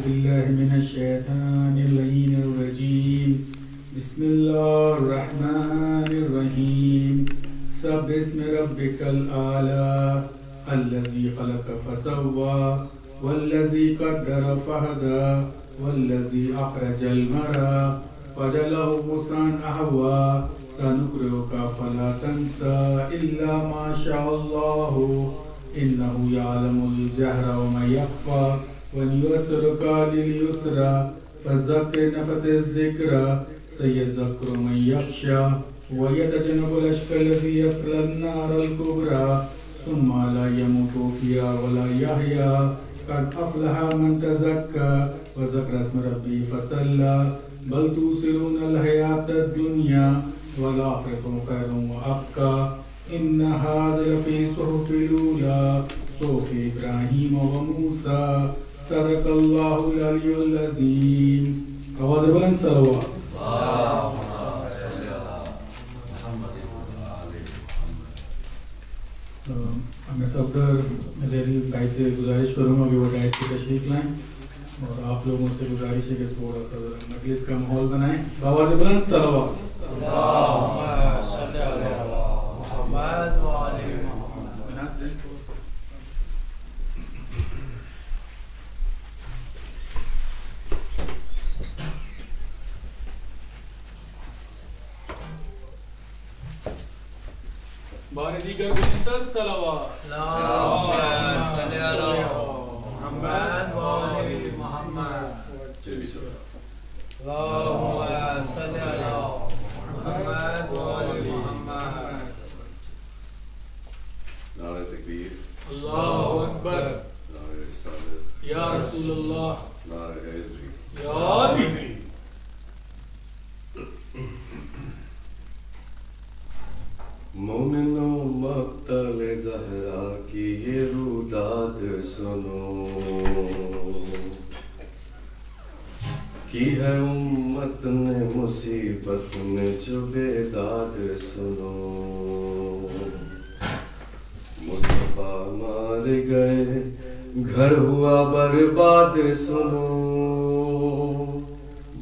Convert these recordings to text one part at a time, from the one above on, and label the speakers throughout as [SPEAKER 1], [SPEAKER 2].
[SPEAKER 1] بالله من الشيطان اللعين الرجيم بسم الله الرحمن الرحيم سبح اسم ربك الأعلى الذي خلق فسوى والذي قدر فهدى والذي أخرج المرعى فجعله غثاء أحوى سنقرئك فلا تنسى إلا ما شاء الله إنه يعلم الجهر وما يخفى ونيسرك لليسرى فذكر نفث الذكرى سيذكر من يخشى ويتجنب الأشقى الذي يصلى النار الكبرى ثم لا يموت فيها ولا يحيا قد أفلح من تزكى وذكر اسم ربه فصلى بل توصلون الحياة الدنيا والآخرة خير وأبقى إن هذا لفي صحف الأولى صحف إبراهيم وموسى صدق الله العلي العظيم. آواز بلند صلوات. میں صدر ذیلی بھائی سے گزارش کروں گا کہ وہ ڈائس کی تشریف لائیں اور آپ لوگوں سے گزارش ہے کہ تھوڑا سا مجلس کا ماحول بنائیں. آواز بلند صلوات. بار دیگر بہتر صلوات. اللہم صلی علی محمد و آل محمد. اللہم صلی علی محمد و آل محمد.
[SPEAKER 2] نعرہ تکبیر.
[SPEAKER 1] اللہ اکبر.
[SPEAKER 2] نعرہ رسالت.
[SPEAKER 1] یا رسول اللہ.
[SPEAKER 2] نعرہ حیدری.
[SPEAKER 1] یا حیدری.
[SPEAKER 2] مومنوں مقتل زہرا کی یہ روداد سنو کی ہے امت نے مصیبت میں جو بیداد سنو. مصطفیٰ مار گئے گھر ہوا برباد سنو.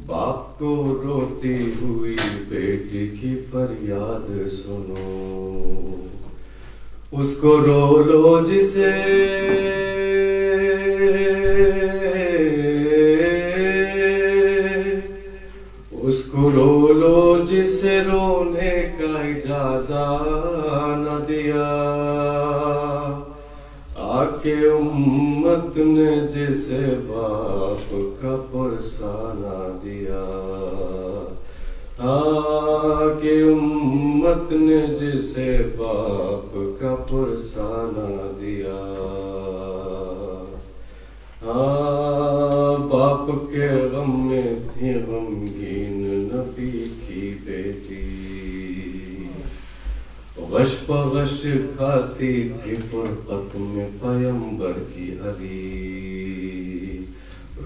[SPEAKER 2] باپ کو روتی ہوئی بیٹی کی فریاد سنو. اس کو رو لو جسے اس کو رو لو جسے رونے کا اجازہ نہ دیا. آکے امت نے جسے باپ کا پرسانہ دیا. آکے امت نے جسے باپ کا پرسانہ دیا. باپ کے غم میں تھی غمگین نبی کی بیٹی. غش پغش کھاتی تھی فرقت میں پیمبر کی علی.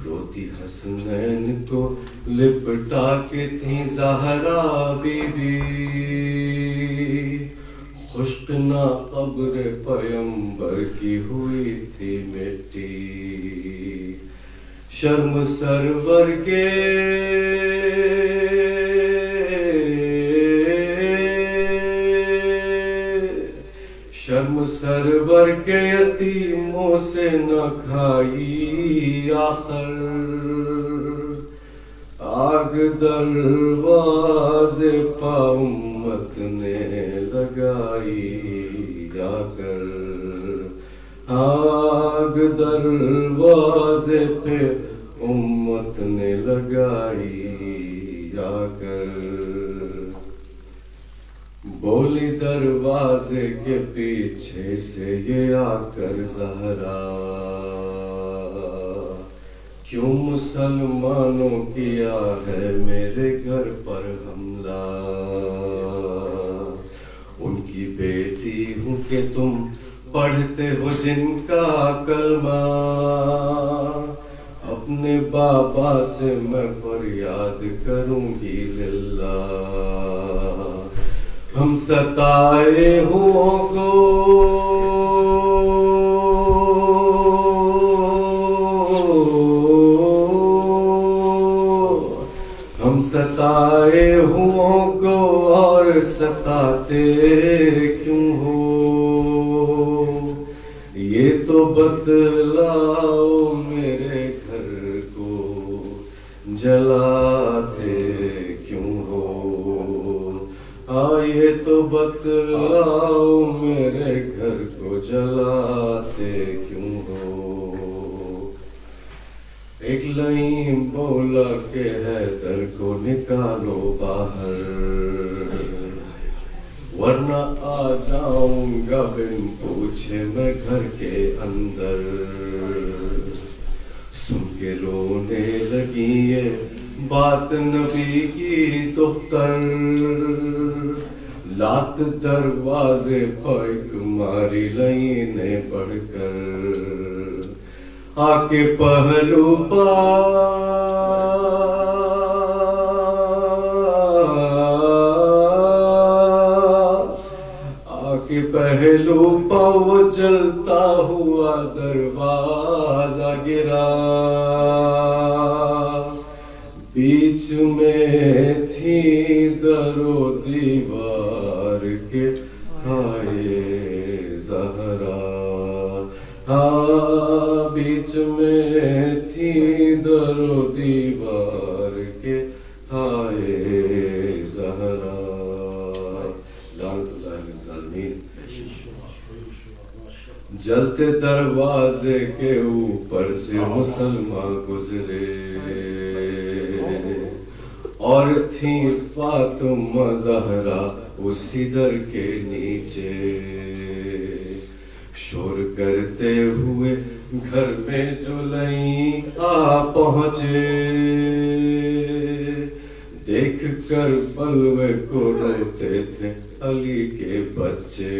[SPEAKER 2] روتی حسنین کو لپٹا کے تھی زہرا بی بی. خشکنا قبر پیمبر کی ہوئی تھی مٹی. شرم سرور کے شرم سرور کے یتیموں سے نہ کھائی آخر. آگ دروازے پا امت نے لگائی آ کر. آگ دروازے پہ امت نے لگائی آ کر. بولی دروازے کے پیچھے سے یہ آ کر زہرا. کیوں مسلمانوں کیا ہے میرے گھر پر حملہ. ان کی بیٹی ہوں کہ تم پڑھتے ہو جن کا کلمہ. اپنے بابا سے میں فریاد کروں گی للہ. ہم ستائے ہوں کو تو بتلاؤ میرے گھر کو جلاتے کیوں ہو، یہ تو بتلاؤ میرے گھر کو جلاتے کیوں ہو۔ ایک لئیم بولا کہ حیدر کو نکالو باہر، ورنہ آ جاؤں گا بن پوچھے میں گھر کے اندر۔ سن کے رونے لگی یہ بات نبی کی دختر، لات دروازے پر ایک ماری لئی نے پڑھ کر، آ کے پہلو پہلو پاؤ جلتا ہوا دروازہ گرا، بیچ میں تھی در و دیوار کے ہائے زہرا، بیچ میں تھی در و دیوار کے ہائے زہرا۔ لعنت اللہ علیہ الظالمین۔ جلتے دروازے کے اوپر سے مسلمان گزرے، اور تھی فاطمہ زہرا اسی در کے نیچے، شور کرتے ہوئے گھر میں جو لئی آ پہنچے، دیکھ کر بلوے کو روتے تھے علی کے بچے۔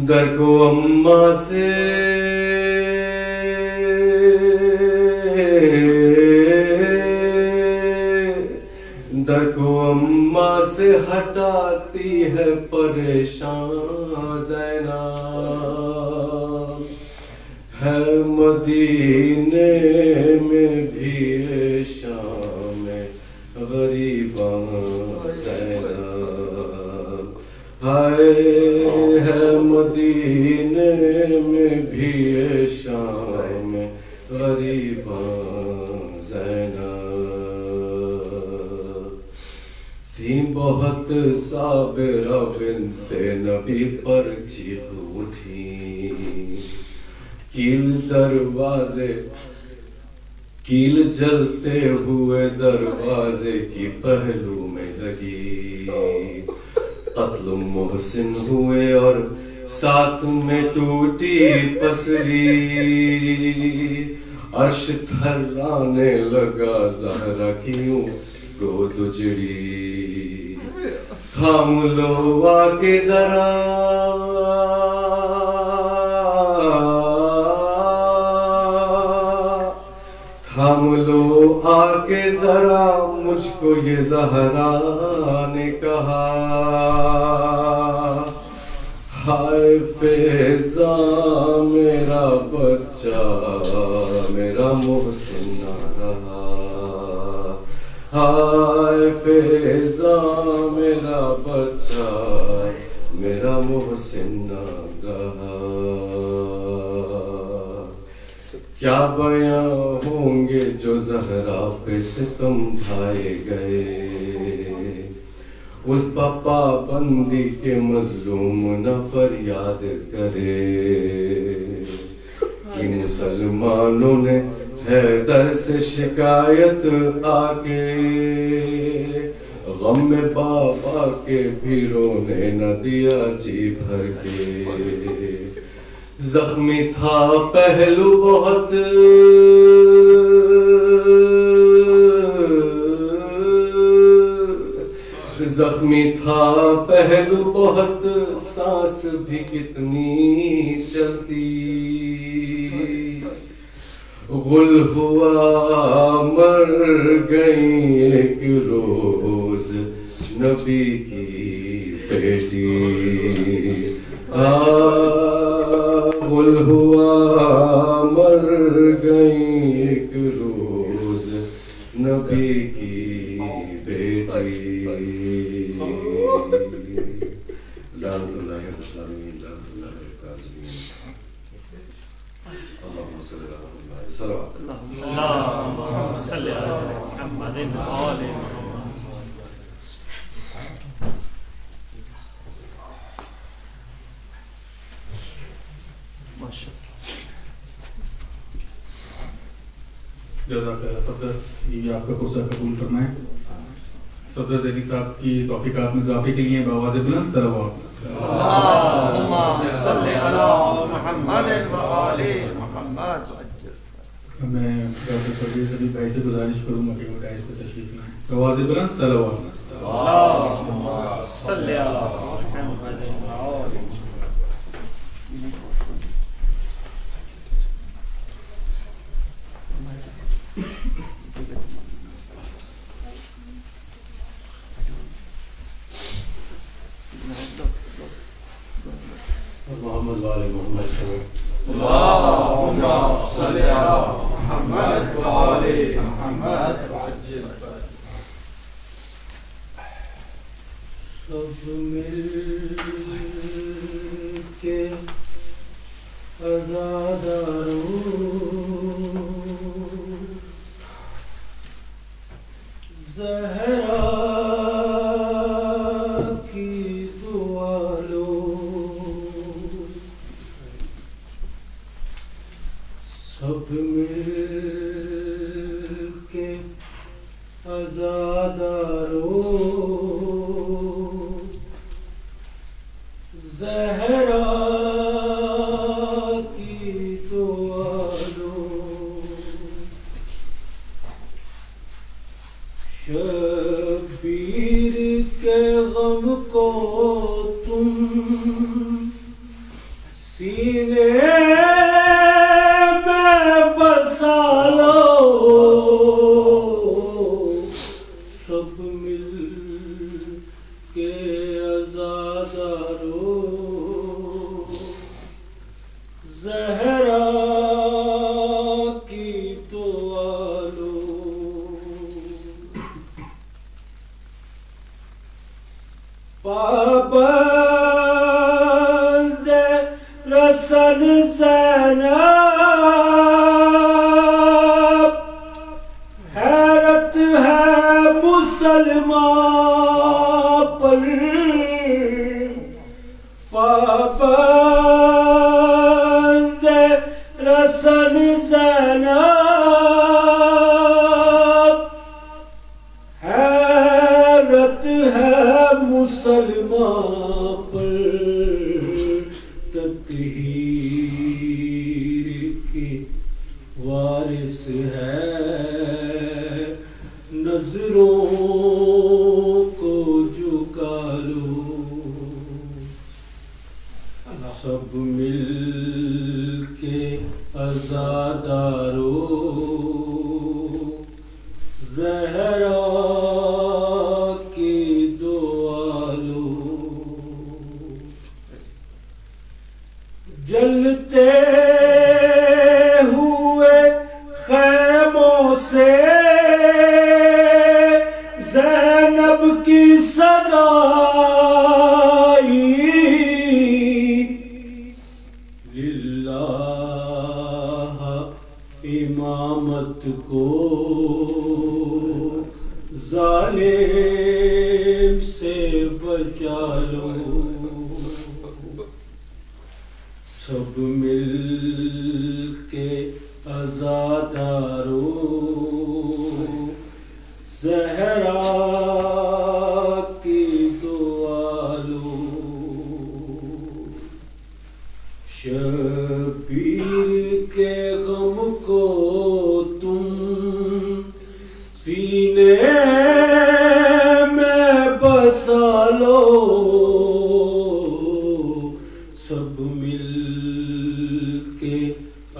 [SPEAKER 2] در کو اماں سے در کو اماں سے ہٹاتی ہے پریشان زینب، ہے مدینے میں بھی شام غریباں زینب، ہے مدینے میں بھی شام غریباں زینب، تھی بہت صابرہ بنت نبی پر چیخ اٹھی، کیل جلتے ہوئے دروازے کی پہلو میں لگی، قتل محسن ہوئے اور ساتھ میں ٹوٹی پسری، عرش تھرانے لگا زہرا کیوں گود اجڑی، تھام لو آ کے ذرا تھام لو آ کے ذرا مجھ کو یہ زہرا نے کہا، ہائے فیضا میرا بچہ میرا محسن نہ رہا، ہائے فیضا میرا بچہ میرا محسن نہ رہا۔ کیا بیاں ہوں گے جو زہرا پہ ستم ڈھائے گئے، اس پپا بندی کے مظلوم نہ فریاد کرے، کہ مسلمانوں نے حیدر سے شکایت آ کے، غم میں بابا کے بھی رونے نہ دیا جی بھر کے، زخمی تھا پہلو بہت زخمی تھا پہلو بہت، سانس بھی کتنی چلتی، غل ہوا مر گئی ایک روز نبی کی بیٹی، غل ہوا مر گئی ایک روز نبی کی بیٹی۔ لعنت اللہ الظالمين لا تضل الكاذبين اللهم صل على محمد صلوات
[SPEAKER 3] اللهم صل على محمد وآل محمد.
[SPEAKER 1] جزاک اللہ صدر، یہ آپ کا قصہ قبول فرمائیں. صدر دہلی صاحب کی توفیقات میں اضافے کے لیے بآواز بلند صلوات.
[SPEAKER 3] اللهم صل على محمد وآل محمد.
[SPEAKER 1] میں ڈاکٹر سرویر صدیق بھائی سے گزارش کروں گا کہ وہ ڈائز پہ تشریف لائیں. بآواز بلند صلوات.
[SPEAKER 3] اللهم صل على محمد وآل محمد.
[SPEAKER 2] محمد وآل محمد
[SPEAKER 3] اللهم صل على محمد وآل محمد.
[SPEAKER 1] سب مل کے عزاداروں زہرا کی دعا لو، سب مل کے عزاداروں زہرا کی دعا لو، شبیر کے غم کو تم سینے میں بسا لو، سب مل کے عزاداروں زہرا کی دعا لو، پابند رسن زینب حیرت ہے مسلمان پر، پابند رسن زینب حیرت ہے مسلمان پر، تطہیر کی وارث ہے نظروں کو جھکا لو، سب مل کے عزاداروں زہرا کی دعا لو، جلتے ہوئے خیموں سے زینب کی صدا آئی، للہ امامت کو ظالم سے بچا لو، سب مل کے عزاداروں زہرا کی دعا لو، شبیر کے غم کو تم سینے میں بسا لو، سب مل کے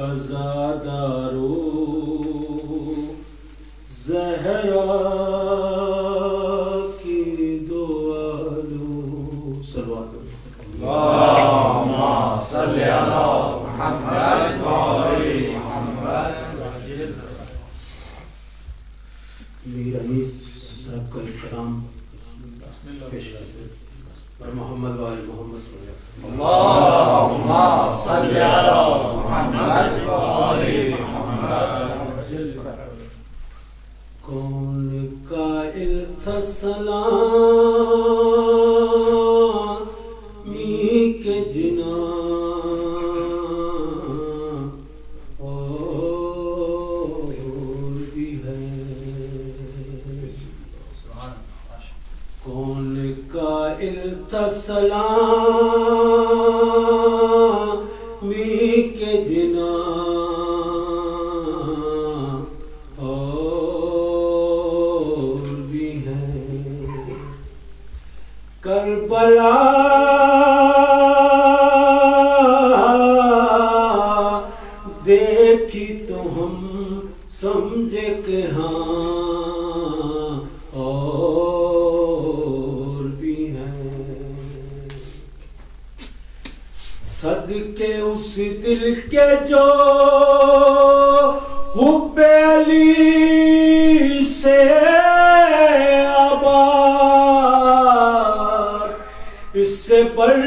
[SPEAKER 1] عزاداروں زہرا کی دعا لو، صلوات
[SPEAKER 3] اللهم صل على محمد وآل محمد.
[SPEAKER 1] میر انیس صاحب کا کلام پیش کرتے ہیں.
[SPEAKER 2] محمد وآل محمد صلی اللہ علیہ وسلم.
[SPEAKER 3] صل على محمد وآل محمد.
[SPEAKER 4] کون قائل تھا سلامی کے جنا اور بھی ہے. کون قائل تھا سلامی کے جنا کربلا دیکھی تو ہم سمجھے کہ ہاں اور بھی ہیں. صدقے اس دل کے جو حب علی سے اس سے بڑھ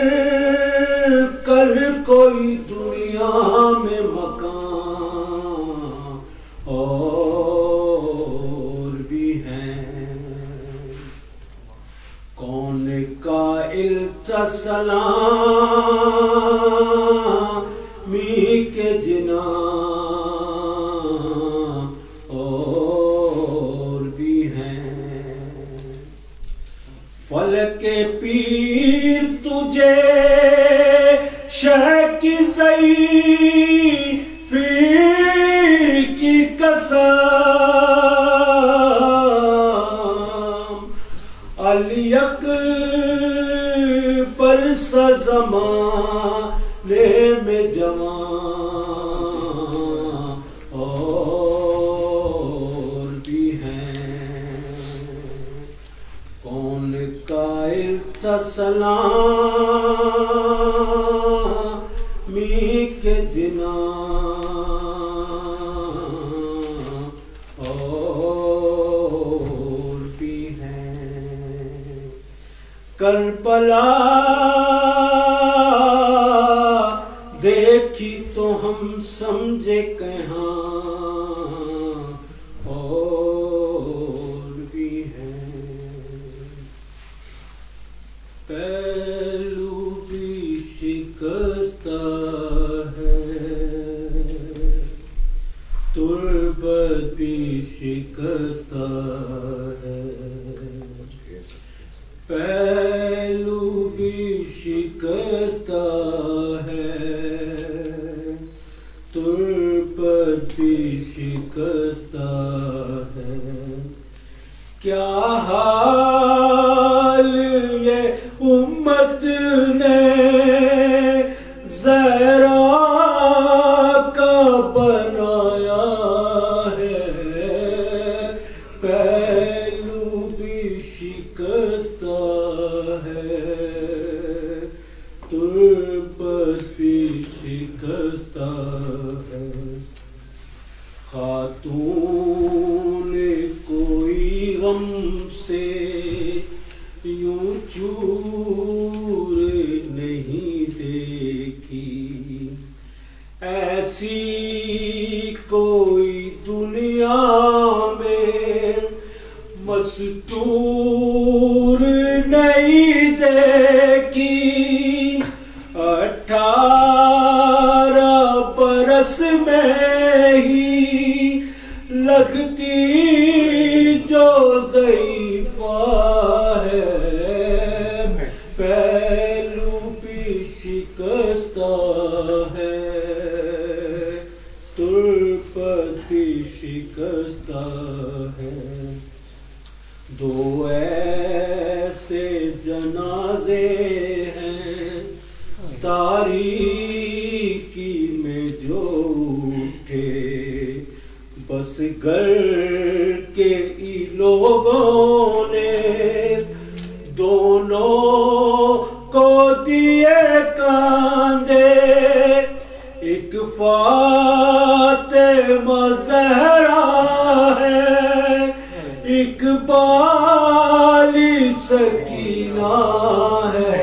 [SPEAKER 4] کر کوئی دنیا میں مکان اور بھی ہیں. کون قائل تھا سلامی کے جنا اور بھی ہیں. فلک پیر تجھے شہ کی ضعیفی کی قسم علی اکبر سا زمانے میں جوان اور بھی ہیں. کون قائل تھا سلامی کے جنا اور بھی ہیں. کربلا دیکھی تو ہم سمجھے کہاں اور بھی ہیں. پہلو بھی شکستہ ہے تربت بھی شکستہ ہے. پہلو بھی شکستہ ہے تربت بھی شکستہ ہے. کیا حال یہ امت نے زہرا کا بنایا ہے. پہلو بھی شکستہ ہے تربت بھی شکستہ ہے. خاتون کوئی غم سے یوں چور نہیں دیکھی ایسی کوئی دنیا میں مستور نہیں دیکھی. 18 برس میں ہی لگتی جو ضعیفہ ہے. پہلو بھی شکستہ ہے تربت بھی شکستہ ہے. دو ایسے جنازے ہیں تاریکی میں جو اٹھے بس گھر کے ہی لوگوں نے دونوں کو دیے کاندھے. ایک فاطمہ زہرا ہے ایک بالی سکینہ ہے.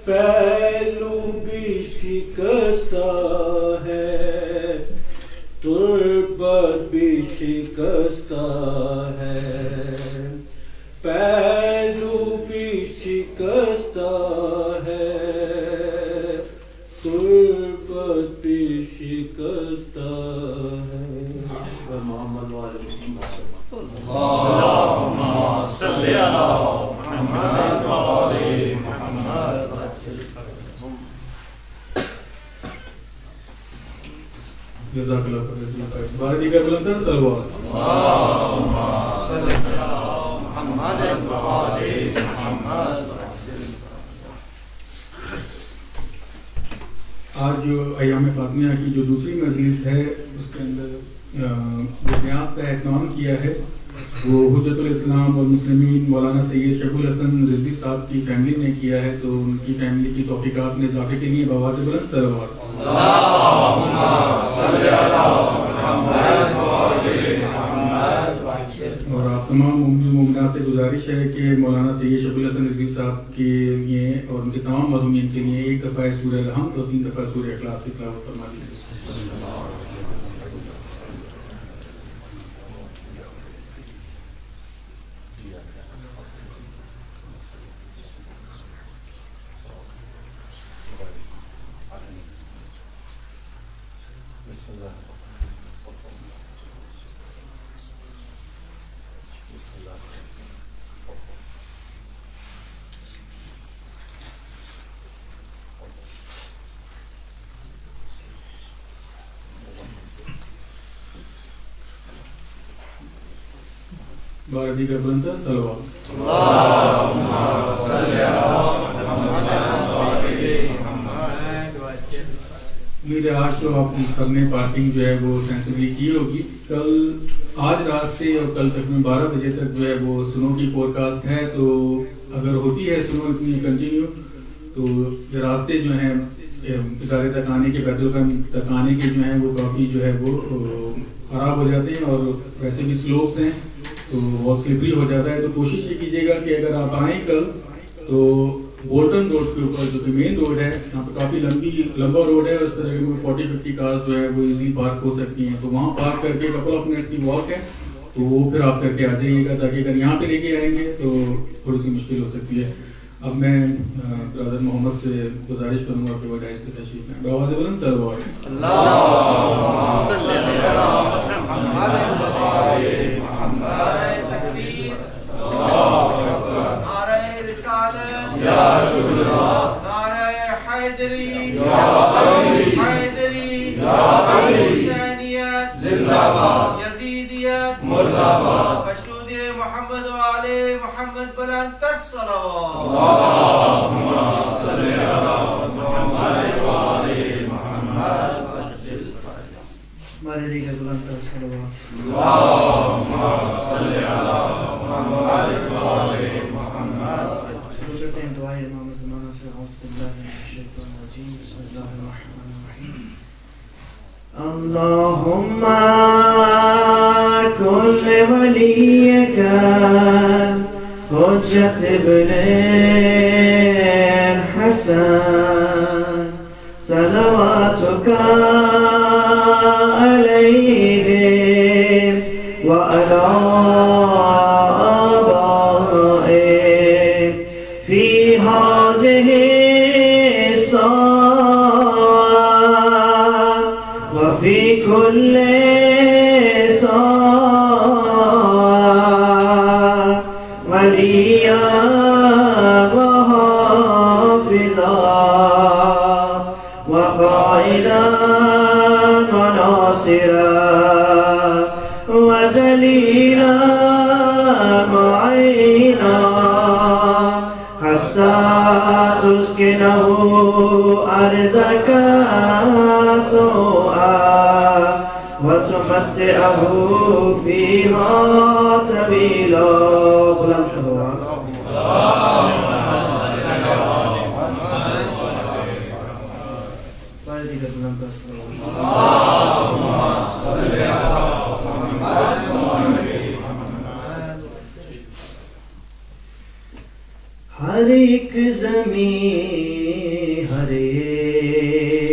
[SPEAKER 4] پہلو بھی شکستہ ہے، تربت بھی شکستہ ہے، پہلو بھی شکستہ ہے، تربت بھی شکستہ ہے۔ محمد والے
[SPEAKER 3] اللہم صلی علی محمد وآل محمد۔
[SPEAKER 1] جزاک اللہ خیر۔ بارہ دیگر بلندر سلوات۔
[SPEAKER 3] اللہم صلی علی محمد وآل محمد۔
[SPEAKER 1] آج جو ایام فاطمیہ کی جو دوسری مجلس ہے اس کے اندر جو نیاز کا اہتمام کیا ہے وہ حجت الاسلام والمسلمین مولانا سید شیخ الحسن رضوی صاحب کی فیملی نے کیا ہے، تو ان کی فیملی کی توفیقات میں اضافے کے لیے بآواز بلند صلوات۔
[SPEAKER 3] اللہم صلی علی محمد وآل محمد۔
[SPEAKER 1] اور آپ تمام مومنین مومنات سے گزارش ہے کہ مولانا سید شیخ الحسن رضوی صاحب کے لیے اور ان کے تمام مرحومین کے لیے ایک دفعہ سورہ الحمد اور 3 دفعہ سورہ اخلاص کی تلاوت فرما دیجیے۔
[SPEAKER 3] بسم اللہ بسم اللہ۔
[SPEAKER 1] بارہ دیگر بلندر صلوات۔
[SPEAKER 3] اللہم صلی علی محمد وآل محمد۔
[SPEAKER 1] امید ہے آج تو آپ سب نے پارکنگ جو ہے وہ سینسبلی کی ہوگی۔ کل آج رات سے اور کل تک میں 12 بجے تک جو ہے وہ سنو کی فور کاسٹ ہے، تو اگر ہوتی ہے سنو اتنی کنٹینیو تو یہ راستے جو ہیں ادارے تک آنے کے بیت الخلا تک آنے کے جو ہیں وہ کافی جو ہے وہ خراب ہو جاتے ہیں، اور ویسے بھی سلوپس ہیں تو بہت سلپری ہو جاتا ہے۔ تو کوشش یہ کیجیے گا کہ اگر آپ آئیں کل تو بولٹن روڈ کے اوپر جو کہ مین روڈ ہے، یہاں پہ کافی لمبا روڈ ہے، اس طرح کے 40-50 کارز جو ہے وہ ایزیلی پارک ہو سکتی ہیں، تو وہاں پارک کر کے کپل آف منٹس کی واک ہے تو وہ پھر آپ کر کے آ جائیے گا، تاکہ اگر یہاں پہ لے کے آئیں گے تو تھوڑی سی مشکل ہو سکتی ہے۔ اب میں برادر محمد سے گزارش کروں گا کہ وہ ڈائز پہ تشریف لائیں۔ بآواز بلند صلوات۔
[SPEAKER 3] اللہم صلی علی محمد وآل محمد۔ تکبیر، نعرہ رسالت یا رسول اللہ، نعرہ حیدری یا حیدری، حسینیت زندہ باد، یزیدیت مرد آباد، مشدود محمد وآل محمد بلند تر صلوات۔ اللہم صلی علی محمد وآل محمد۔
[SPEAKER 5] ہمارے دیگر بلند تر صلوات۔
[SPEAKER 3] اللہم صلی علی محمد وآل محمد۔
[SPEAKER 5] شروع کرتے ہیں دعائے امام زمانہ سے۔ اعوذ باللہ من الشیطان الرجیم، بسم اللہ الرحمن الرحیم۔ اللہم کن لولیک حجت ابن الحسن صلواتک علیہ وعلی آبائہ فی هذه الساعة وفی کل ساعة ولیا وحافظا وقائدا وناصرا ودلیلا معینا حتى تسكنه أرضك طوعا وتمتعه فيها طويلا۔ بلند صلوات۔ ہر ایک زمین ہر ایک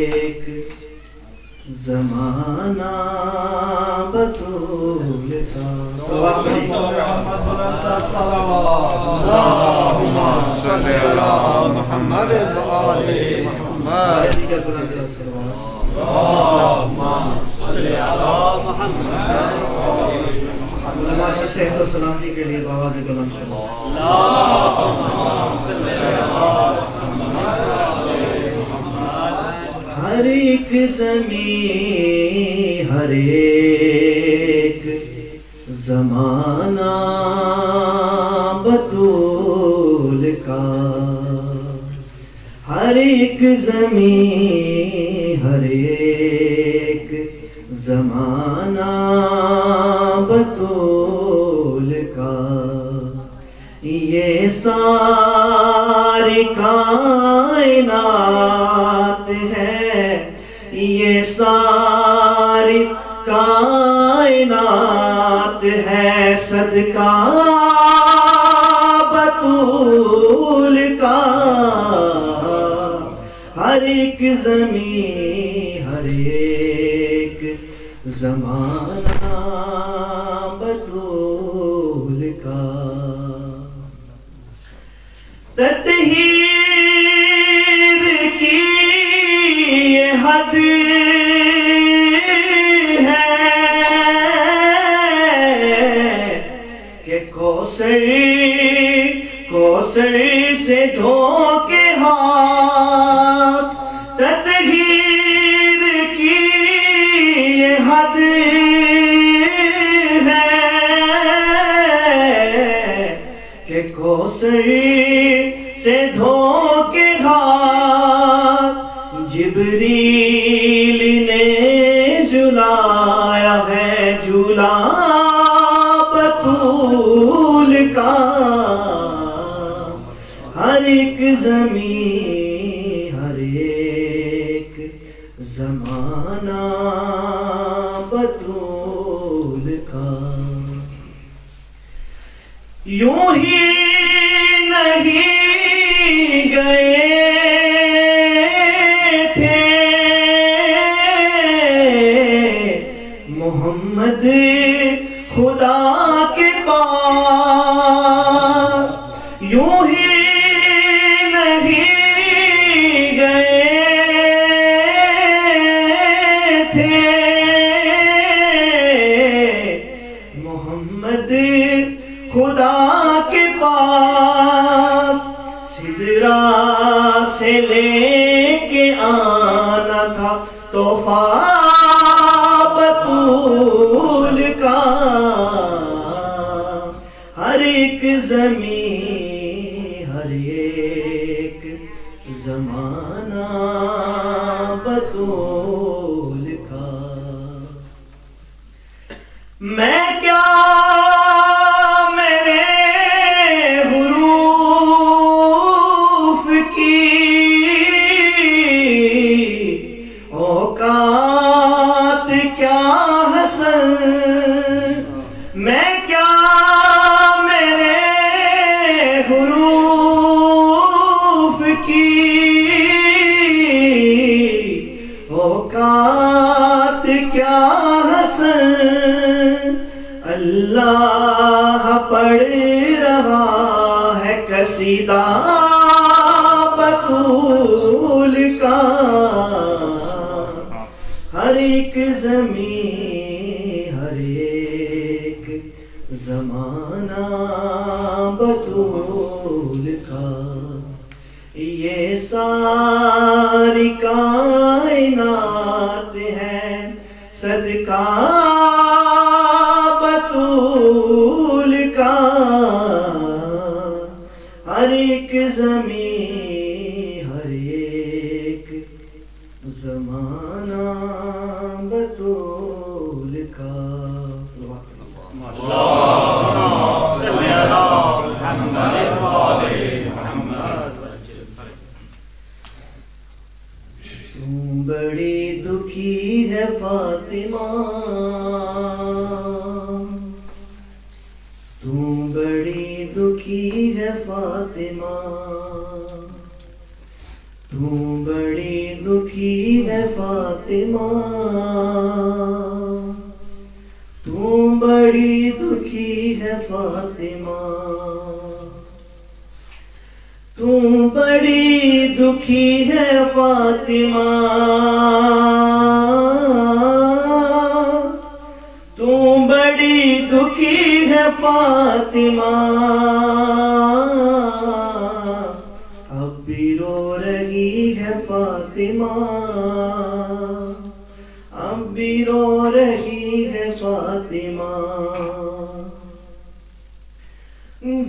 [SPEAKER 5] نبی کا قرآن کا صلوات علماء کی صحت و سلامتی کے لیے بآواز بلند ہر ایک زمین ہر ایک زمانہ بطول کا ہر ایک زمین ہر ایک زمانہ بطول کا یہ ساری کائنات ہے یہ ساری کائنات ہے صدقہ بطول کا ہر ایک زمین ہر ایک زمانہ بطول کا تطہیر کی یہ حد ہے کہ کوثر سے دھو کے ہاتھ تطہیر کی یہ حد ہے کہ کوثر سے دھو کے ہاتھ جبریل نے جلایا ہے جھولا بطول کا ہر ایک زمین ہر ایک زمانہ بطول کا یوں ہی نہیں گئے تھے محمد خدا کے پاس یوں ہی نہیں گئے تھے محمد خدا کے پاس سدرا سے لے کے آنا تھا تحفہ بطول کا ہر ایک زمین ہر ایک زمانہ بطول کا میں کیا اللہ پڑھ رہا ہے قصیدہ بطول کا ہر ایک زمین ہر ایک زمانہ بطول کا یہ ساری کائنات ہے صدقہ بطول کا ہر ایک زمین ہر ایک زمانہ بطول کا تم بڑی دکھی ہے فاطمہ تم بڑی دکھی ہے فاطمہ تم بڑی دکھی ہے فاطمہ تم بڑی دکھی ہے فاطمہ تم بڑی دکھی
[SPEAKER 6] دکھی ہے فاطمہ تو بڑی دکھی ہے فاطمہ اب بھی رو رہی ہے فاطمہ اب بھی رو رہی ہے فاطمہ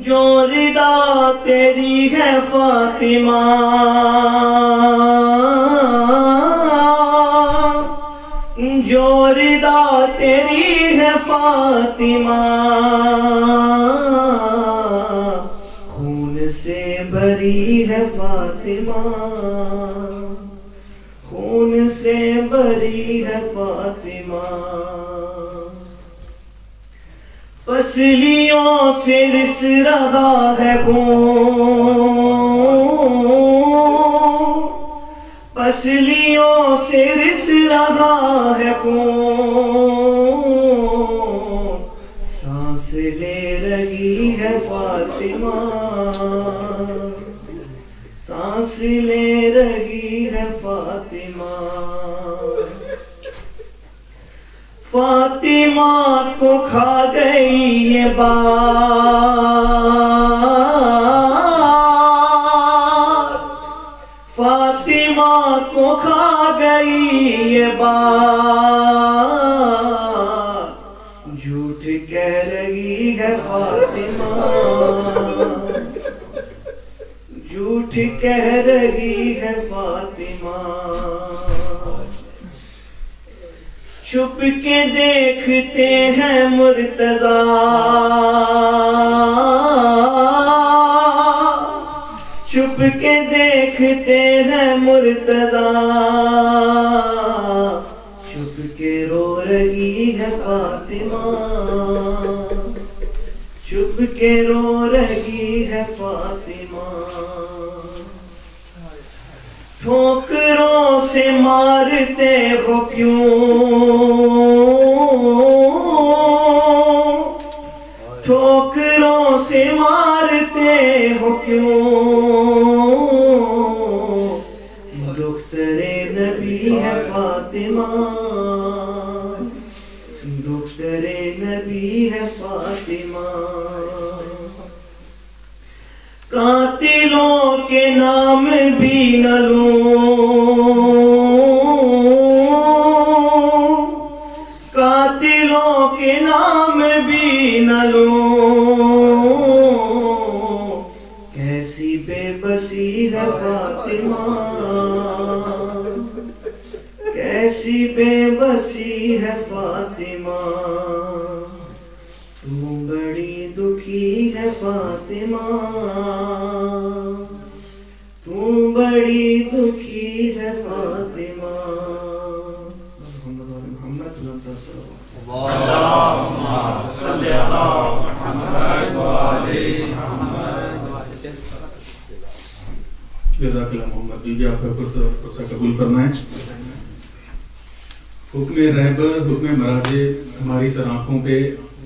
[SPEAKER 6] جو رضا تیری ہے فاطمہ جو رضا تیری ہے فاطمہ خون سے بھری ہے فاطمہ خون سے بھری ہے فاطمہ پسلیوں سے رس رہا ہے خون پسلیوں سے رس رہا ہے خون سانس لے رہی ہے فاطمہ سانس لے رہی ہے فاطمہ فاطمہ کو کھا گئی یہ بات فاطمہ کو کھا گئی یہ بات جھوٹ کہہ رہی ہے فاطمہ جھوٹ کہہ رہی ہے فاطمہ چھپ کے دیکھتے ہیں مرتضیٰ چھپ کے دیکھتے ہیں مرتضیٰ چھپ کے رو رہی ہے فاطمہ چھپ کے رو رہی ہے فاطمہ ٹھوکروں سے مارتے ہو کیوں ٹھوکروں سے مارتے ہو کیوں دختر نبی ہے فاطمہ دختر نبی ہے فاطمہ قاتلوں کے نام بھی نہ لوں قاتلوں کے نام بھی نہ لوں کیسی بے بسی ہے فاطمہ کیسی بے بسی ہے فاطمہ تو بڑی دکھی ہے فاطمہ تو بڑی دکھی ہے فاطمہ محمد
[SPEAKER 3] اللہم صلی علی محمد وآلِ محمد.
[SPEAKER 1] جزاک اللہ محمد بی بی آپ کا فرصہ قبول فرمائیں. حکم رہبر حکم مراجع ہماری سر آنکھوں پہ،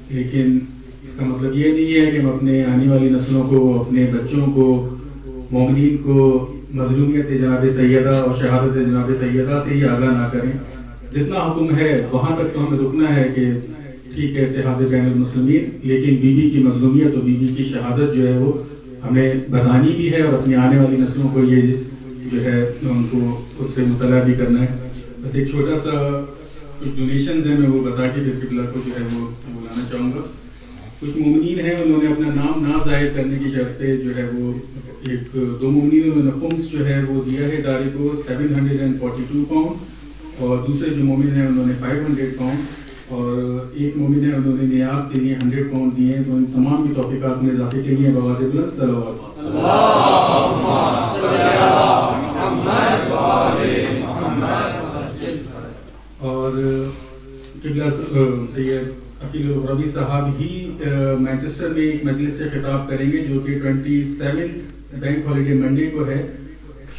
[SPEAKER 1] لیکن اس کا مطلب یہ نہیں ہے کہ ہم اپنے آنے والی نسلوں کو، اپنے بچوں کو، مومنین کو مظلومیت جناب سیدہ اور شہادت جناب سیدہ سے ہی آگاہ نہ کریں. جتنا حکم ہے وہاں تک تو ہمیں رکنا ہے کہ ٹھیک ہے اتحاد بین المسلمین، لیکن بی بی کی مظلومیت اور بی بی کی شہادت جو ہے وہ ہمیں بتانی بھی ہے اور اپنی آنے والی نسلوں کو یہ جو ہے ان کو خود سے مطلع بھی کرنا ہے. بس ایک چھوٹا سا کچھ ڈونیشنز ہیں، میں وہ بتا کے پھر قبلہ کو جو ہے وہ بلانا چاہوں گا. کچھ مومنین ہیں، انہوں نے اپنا نام نہ ظاہر کرنے کی شرط پہ جو ہے وہ دو مومنین انہوں نے خمس جو ہے وہ دیا ہے ادارے کو 742 پاؤنڈ، اور دوسرے جو مومن ہیں انہوں نے 500 پاؤنڈ، اور ایک مومن ہے انہوں نے نیاز کے لیے 100 پاؤنڈ دیے ہیں. تو ان تمام کی توفیقات میں اضافے کے لیے بواز بلند صلوات.
[SPEAKER 3] اللہم صلی علی محمد وآلِ محمد.
[SPEAKER 1] اور قبلہ سید عقیل الغربی صاحب ہی مانچسٹر میں ایک مجلس سے خطاب کریں گے جو کہ 27 بینک ہالیڈے منڈے کو ہے.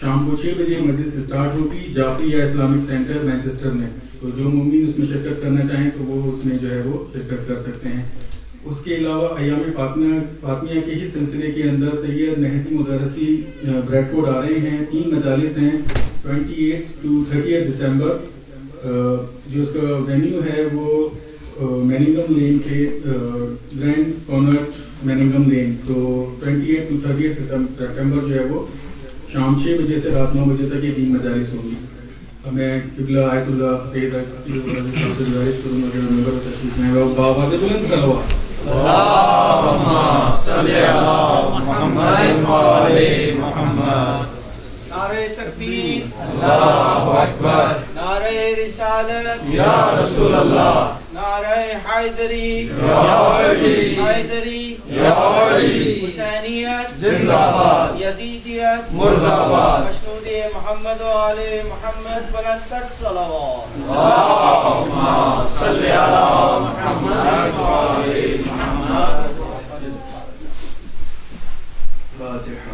[SPEAKER 1] شام کو 6 بجے مجلس اسٹارٹ ہوگی جعفریہ اسلامک سینٹر مانچسٹر میں. تو جو مومنین اس میں شرکت کرنا چاہیں تو وہ اس میں جو ہے وہ شرکت کر سکتے ہیں. اس کے علاوہ ایام فاطمیہ کے ہی سلسلے کے اندر سید مہدی مدرسی بریڈ فورڈ آ رہے ہیں. 3 مجالس ہیں 28 to 30 دسمبر. جو اس کا وینیو ہے وہ میننگم لین کے گرینڈ کانوینٹ میننگم لین. تو 28 to 30 سپٹمبر جو ہے وہ شام 6 بجے سے رات 9 بجے تک یہ 3 مجالس ہوں گی. میں قبلہ آیت اللہ سید سے گزارش کروں گا کہ ممبر پر تشریف لائیں اور بآواز بلند صلوات
[SPEAKER 3] اللہم صلی علی محمد و آل محمد.
[SPEAKER 5] نعرہ تکبیر،
[SPEAKER 3] اللہ اکبر،
[SPEAKER 5] نعرہ رسالت،
[SPEAKER 3] یا رسول اللہ،
[SPEAKER 5] نعرہ حیدری،
[SPEAKER 3] یا علی،
[SPEAKER 5] حیدری،
[SPEAKER 3] یا علی،
[SPEAKER 5] حسینیت
[SPEAKER 3] زندہ باد،
[SPEAKER 5] یزیدیت
[SPEAKER 3] مرد آباد.
[SPEAKER 5] مشنودی محمد و آل محمد. بلند تر صلوات.
[SPEAKER 3] اللہم صلی علی محمد و آل محمد.
[SPEAKER 2] فاتحہ.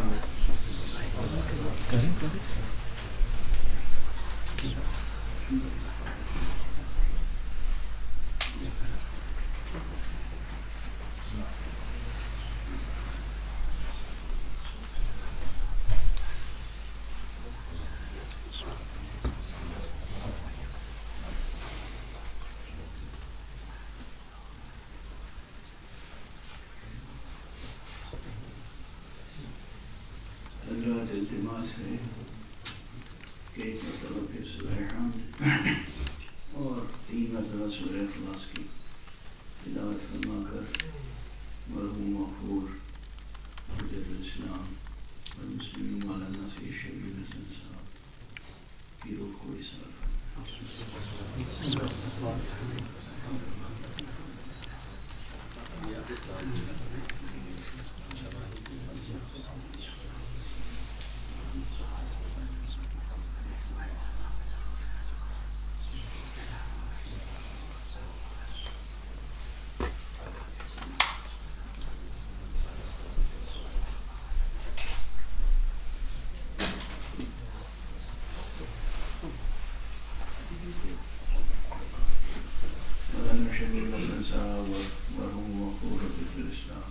[SPEAKER 2] حضرات التماس ہے کہ ایک مرتبہ پھر سورہ حمد اور 3 مرتبہ سورہ اخلاص کی تلاوت فرما کر مرحوم غفور حجت الاسلام اور مسلمین مولانا سید شبیر حسن صاحب کی روح کو اصال مولانا شبیر حسن صاحب اور مرحوم غفور حجت الاسلام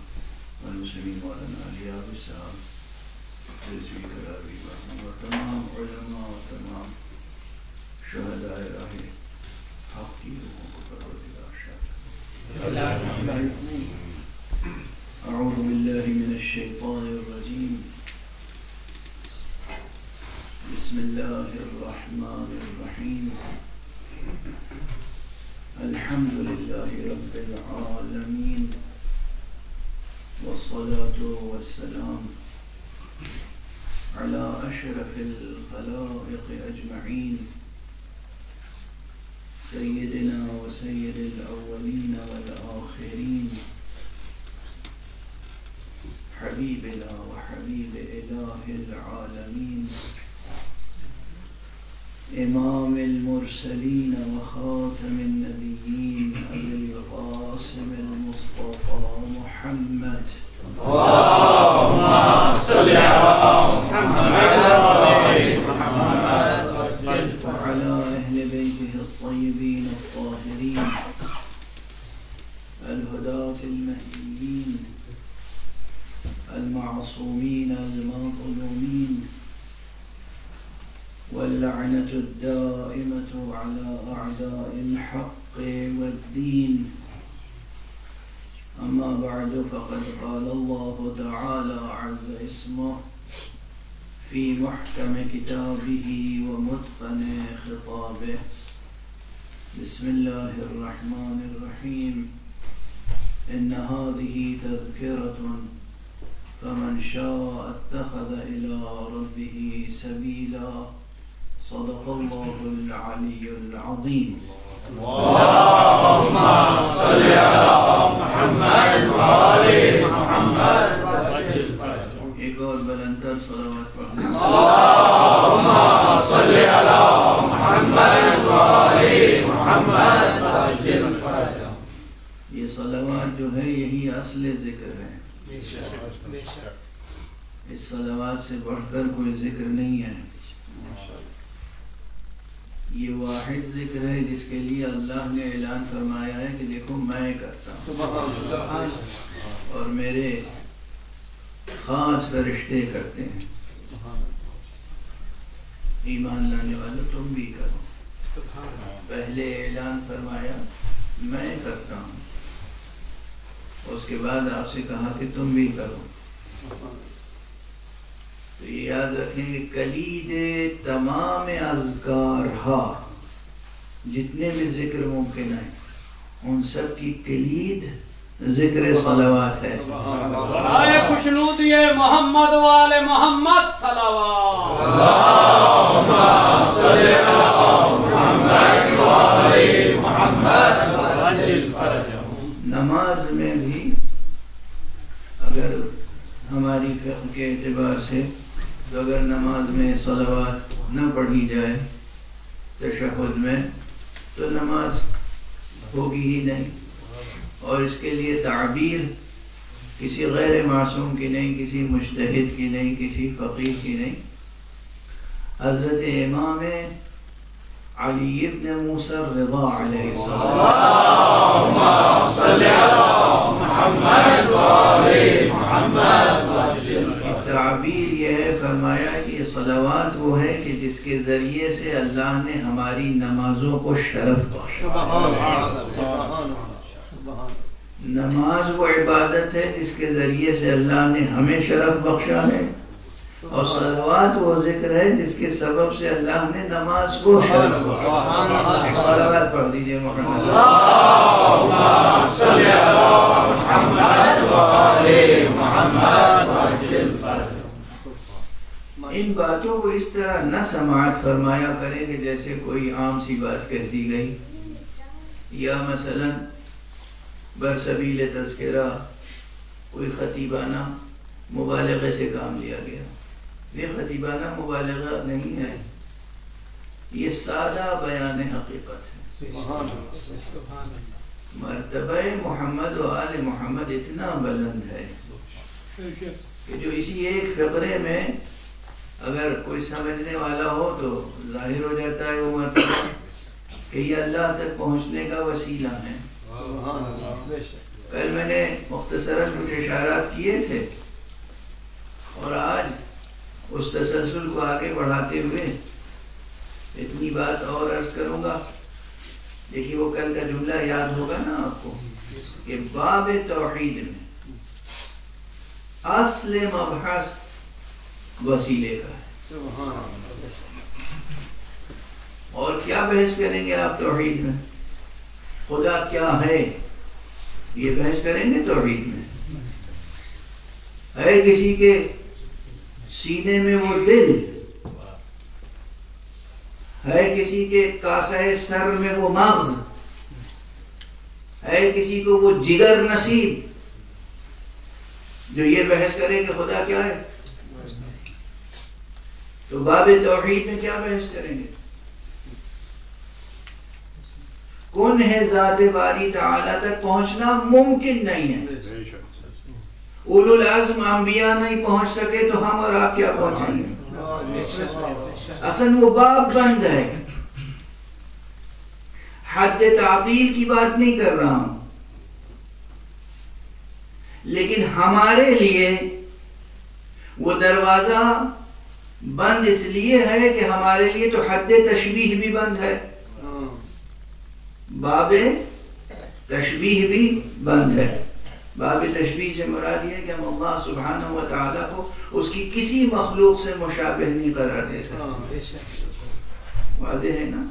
[SPEAKER 2] اور مسلمین مولانا علی عابد صاحب رضوی قراری اور تمام علماء و تمام شہداء راہ حق کی روحوں کو پروردگار شاد. اعوذ باللہ من الشیطان الرجیم. بسم اللہ الرحمن الرحیم. الحمد للہ رب العالمین والصلاة والسلام على أشرف الخلائق أجمعين سيدنا وسيد الأولين والآخرين حبيبنا وحبيب إله العالمين إمام المرسلين وخاتم النبيين أبي القاسم المصطفى محمد
[SPEAKER 3] اللہم صلی علی محمد و آل محمد.
[SPEAKER 2] وعلى أهل بيته الطيبين الطاهرين الهداة المهديين المعصومين المظلومين واللعنة الدائمة على أعداء الحق والدين. أما بعد فقد قال الله تعالى عز اسمه في محكم كتابه ومتقن خطابه. بسم الله الرحمن الرحيم. إن هذه تذكرة فمن شاء اتخذ إلى ربه سبيلا. صدق الله العلي العظيم.
[SPEAKER 3] اللہم صلی علی محمد و آل محمد.
[SPEAKER 2] ایک اور بلندر صلوات پڑھنا.
[SPEAKER 3] اللہم صلی علی محمد و آل محمد.
[SPEAKER 2] یہ صلوات جو ہے یہی اصل ذکر ہے. اس صلوات سے بڑھ کر کوئی ذکر نہیں ہے. یہ واحد ذکر ہے جس کے لیے اللہ نے اعلان فرمایا ہے کہ دیکھو میں کرتا ہوں اور میرے خاص فرشتے کرتے ہیں، ایمان لانے والوں تم بھی کرو۔ پہلے اعلان فرمایا میں کرتا ہوں، اس کے بعد آپ سے کہا کہ تم بھی کرو۔ تو یہ یاد رکھیں کہ کلید تمام اذکار جتنے بھی ذکر ممکن ہیں ان سب کی کلید ذکر صلوات ہے۔
[SPEAKER 7] آئے خوشنودی محمد وآل محمد صلوات۔
[SPEAKER 3] اللہم صلی علی محمد وآل محمد وعجل فرجہم۔
[SPEAKER 2] نماز میں بھی اگر ہماری فقہ کے اعتبار سے تو اگر نماز میں صلوات نہ پڑھی جائے تشہد میں تو نماز ہوگی ہی نہیں، اور اس کے لیے تعبیر کسی غیر معصوم کی نہیں، کسی مجتہد کی نہیں، کسی فقیر کی نہیں۔ حضرت امام علی ابن موسیٰ الرضا علیہ السلام
[SPEAKER 3] اللہم صلی علی محمد وآل محمد وعجل
[SPEAKER 2] کی تعبیر یہ ہے، فرمایا کہ یہ صلوات وہ ہے کہ جس کے ذریعے سے اللہ نے ہماری نمازوں کو شرف بخشا۔ نماز وہ عبادت ہے جس کے ذریعے سے اللہ نے ہمیں شرف بخشا ہے، اور صلوات وہ ذکر ہے جس کے سبب سے اللہ نے نماز کو شرف بخشا۔ صلوات پڑھ دیجئے محمد۔
[SPEAKER 3] اللہم صلی علی محمد وآل محمد وعجل فرجہم۔
[SPEAKER 2] ان باتوں کو اس طرح نہ سماعت فرمایا کریں کہ جیسے کوئی عام سی بات کہہ دی گئی، یا مثلا برسبیل تذکرہ کوئی خطیبانہ مبالغے سے کام لیا گیا۔ یہ خطیبانہ مبالغہ نہیں ہے، یہ سادہ بیان حقیقت ہے۔ مرتبہ محمد و آل محمد اتنا بلند ہے کہ جو اسی ایک فقرے میں اگر کوئی سمجھنے والا ہو تو ظاہر ہو جاتا ہے وہ مرتبہ کہ یہ اللہ تک پہنچنے کا وسیلہ ہے۔ کل میں نے مختصراً کچھ اشارات کیے تھے، اور آج اس تسلسل کو آگے بڑھاتے ہوئے اتنی بات اور عرض کروں گا۔ دیکھیے وہ کل کا جملہ یاد ہوگا نا آپ کو کہ باب توحید میں اصل مبحث وسیلے کا ہے۔ اور کیا بحث کریں گے آپ توحید میں؟ خدا کیا ہے یہ بحث کریں گے توحید میں۔ ہے کسی کے سینے میں وہ دل، ہے کسی کے کاسہ سر میں وہ مغز، ہے کسی کو وہ جگر نصیب جو یہ بحث کرے کہ خدا کیا ہے؟ تو باب توحید میں کیا بحث کریں گے؟ کون ہے ذات باری تعالیٰ تک پہنچنا ممکن نہیں ہے۔ اولو العزم انبیاء نہیں پہنچ سکے تو ہم اور آپ کیا پہنچیں گے؟ اصل وہ باب بند ہے۔ حد تعطیل کی بات نہیں کر رہا ہوں، لیکن ہمارے لیے وہ دروازہ بند اس لیے ہے کہ ہمارے لیے تو حد تشبیہ بھی بند ہے، باب تشبیہ بھی بند ہے۔ باب تشبیہ سے مراد یہ ہے کہ ہم اللہ سبحانہ و تعالیٰ کو اس کی کسی مخلوق سے مشابہ نہیں قرار دے سکتے۔ واضح ہے نا؟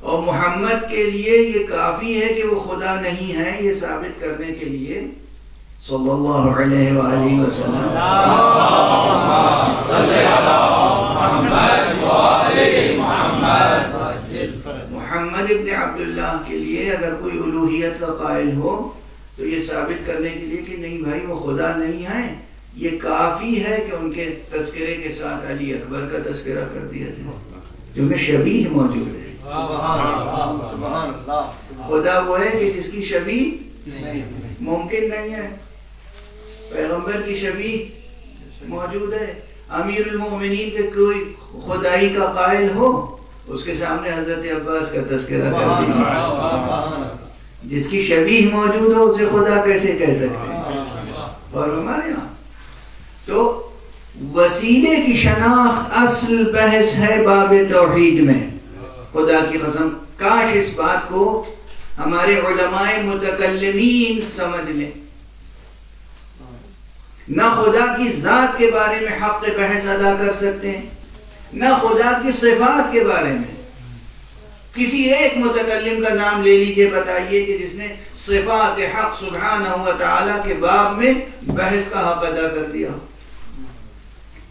[SPEAKER 2] اور محمد کے لیے یہ کافی ہے کہ وہ خدا نہیں ہے، یہ ثابت کرنے کے لیے صلی اللہ علیہ وآلہ وسلم محمد ابن عبداللہ کے لیے اگر کوئی الوہیت کا قائل ہو تو یہ ثابت کرنے کے لیے کہ نہیں بھائی وہ خدا نہیں ہے، یہ کافی ہے کہ ان کے تذکرے کے ساتھ علی اکبر کا تذکرہ کر دیا جائے جو میں شبیہ موجود ہے۔ خدا وہ ہے کہ جس کی شبیہ ممکن نہیں ہے، پیغمبر کی شبیہ موجود ہے۔ امیر المؤمنین کے کوئی خدائی کا قائل ہو اس کے سامنے حضرت عباس کا تذکرہ کر دیا. جس کی شبیہ موجود ہو اسے خدا کیسے کہہ سکتے ہیں؟ اور ہمارے یہاں تو وسیلے کی شناخت اصل بحث ہے باب توحید میں. خدا کی قسم کاش اس بات کو ہمارے علماء متکلمین سمجھ لیں. نہ خدا کی ذات کے بارے میں حق بحث ادا کر سکتے ہیں، نہ خدا کی صفات کے بارے میں. کسی ایک متکلم کا نام لے لیجئے، بتائیے کہ جس نے صفات حق سبحانہ و تعالی کے باب میں بحث کا حق ادا کر دیا.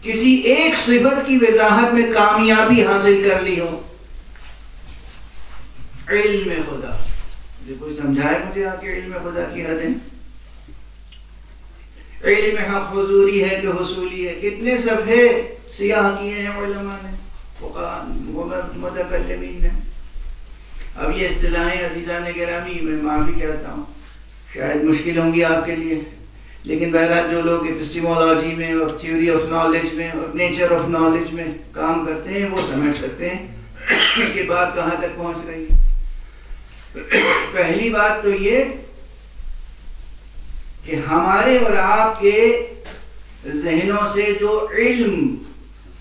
[SPEAKER 2] کسی ایک صفت کی وضاحت میں کامیابی حاصل کر لی ہو. علم خدا، کوئی سمجھائے مجھے آ کے علم خدا کی حدیں. علم حق حضوری ہے کہ حصولی ہے؟ کتنے صفحے سیاہ کیے ہیں علماء نے، متکلمین نے. اب یہ اصطلاحیں عزیزان گرامی میں معافی چاہتا ہوں، شاید مشکل ہوں گی آپ کے لیے، لیکن بہرحال جو لوگ اپسٹیمولوجی میں اور تھیوری آف نالج میں اور نیچر آف نالج میں کام کرتے ہیں وہ سمجھ سکتے ہیں کہ بات کہاں تک پہنچ رہی ہے. پہلی بات تو یہ کہ ہمارے اور آپ کے ذہنوں سے جو علم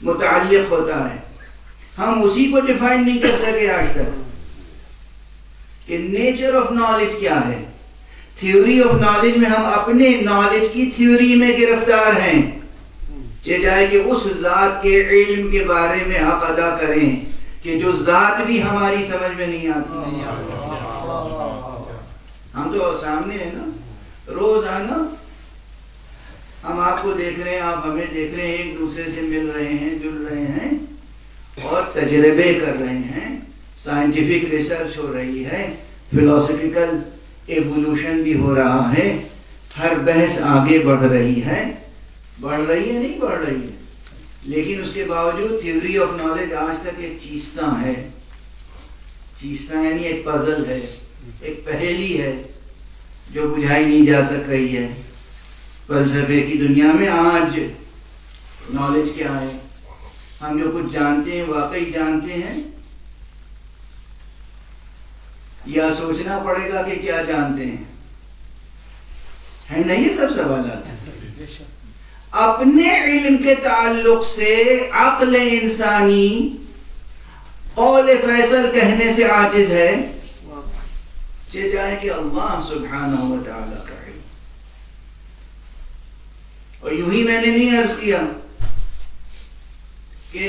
[SPEAKER 2] متعلق ہوتا ہے ہم اسی کو ڈیفائن نہیں کر سکے آج تک کہ نیچر آف نالج کیا ہے. تھیوری آف نالج میں ہم اپنے نالج کی تھیوری میں گرفتار ہیں، چاہے جائے کہ اس ذات کے علم کے بارے میں حق ادا کریں کہ جو ذات بھی ہماری سمجھ میں نہیں آتی. ہم تو سامنے ہیں نا، روزانہ ہم آپ کو دیکھ رہے ہیں، آپ ہمیں دیکھ رہے ہیں، ایک دوسرے سے مل رہے ہیں، جل رہے ہیں اور تجربے کر رہے ہیں. سائنٹیفک ریسرچ ہو رہی ہے، فلسفیکل ایوولوشن بھی ہو رہا ہے، ہر بحث آگے بڑھ رہی ہے. بڑھ رہی ہے نہیں بڑھ رہی ہے، لیکن اس کے باوجود تھیوری آف نالج آج تک ایک چیستہ ہے. چیستہ یعنی ایک پزل ہے، ایک پہیلی ہے جو بجھائی نہیں جا سک رہی ہے. فلسفے کی دنیا میں آج نالج کیا ہے؟ ہم جو کچھ جانتے ہیں واقعی جانتے ہیں یا سوچنا پڑے گا کہ کیا جانتے ہیں؟ ہے نا یہ سب سوالات ہیں. اپنے علم کے تعلق سے عقل انسانی قول فیصل کہنے سے عاجز ہے، چاہے جائے کہ اللہ سبحانہ و تعالیٰ کا علم. اور یوں ہی میں نے نہیں عرض کیا کہ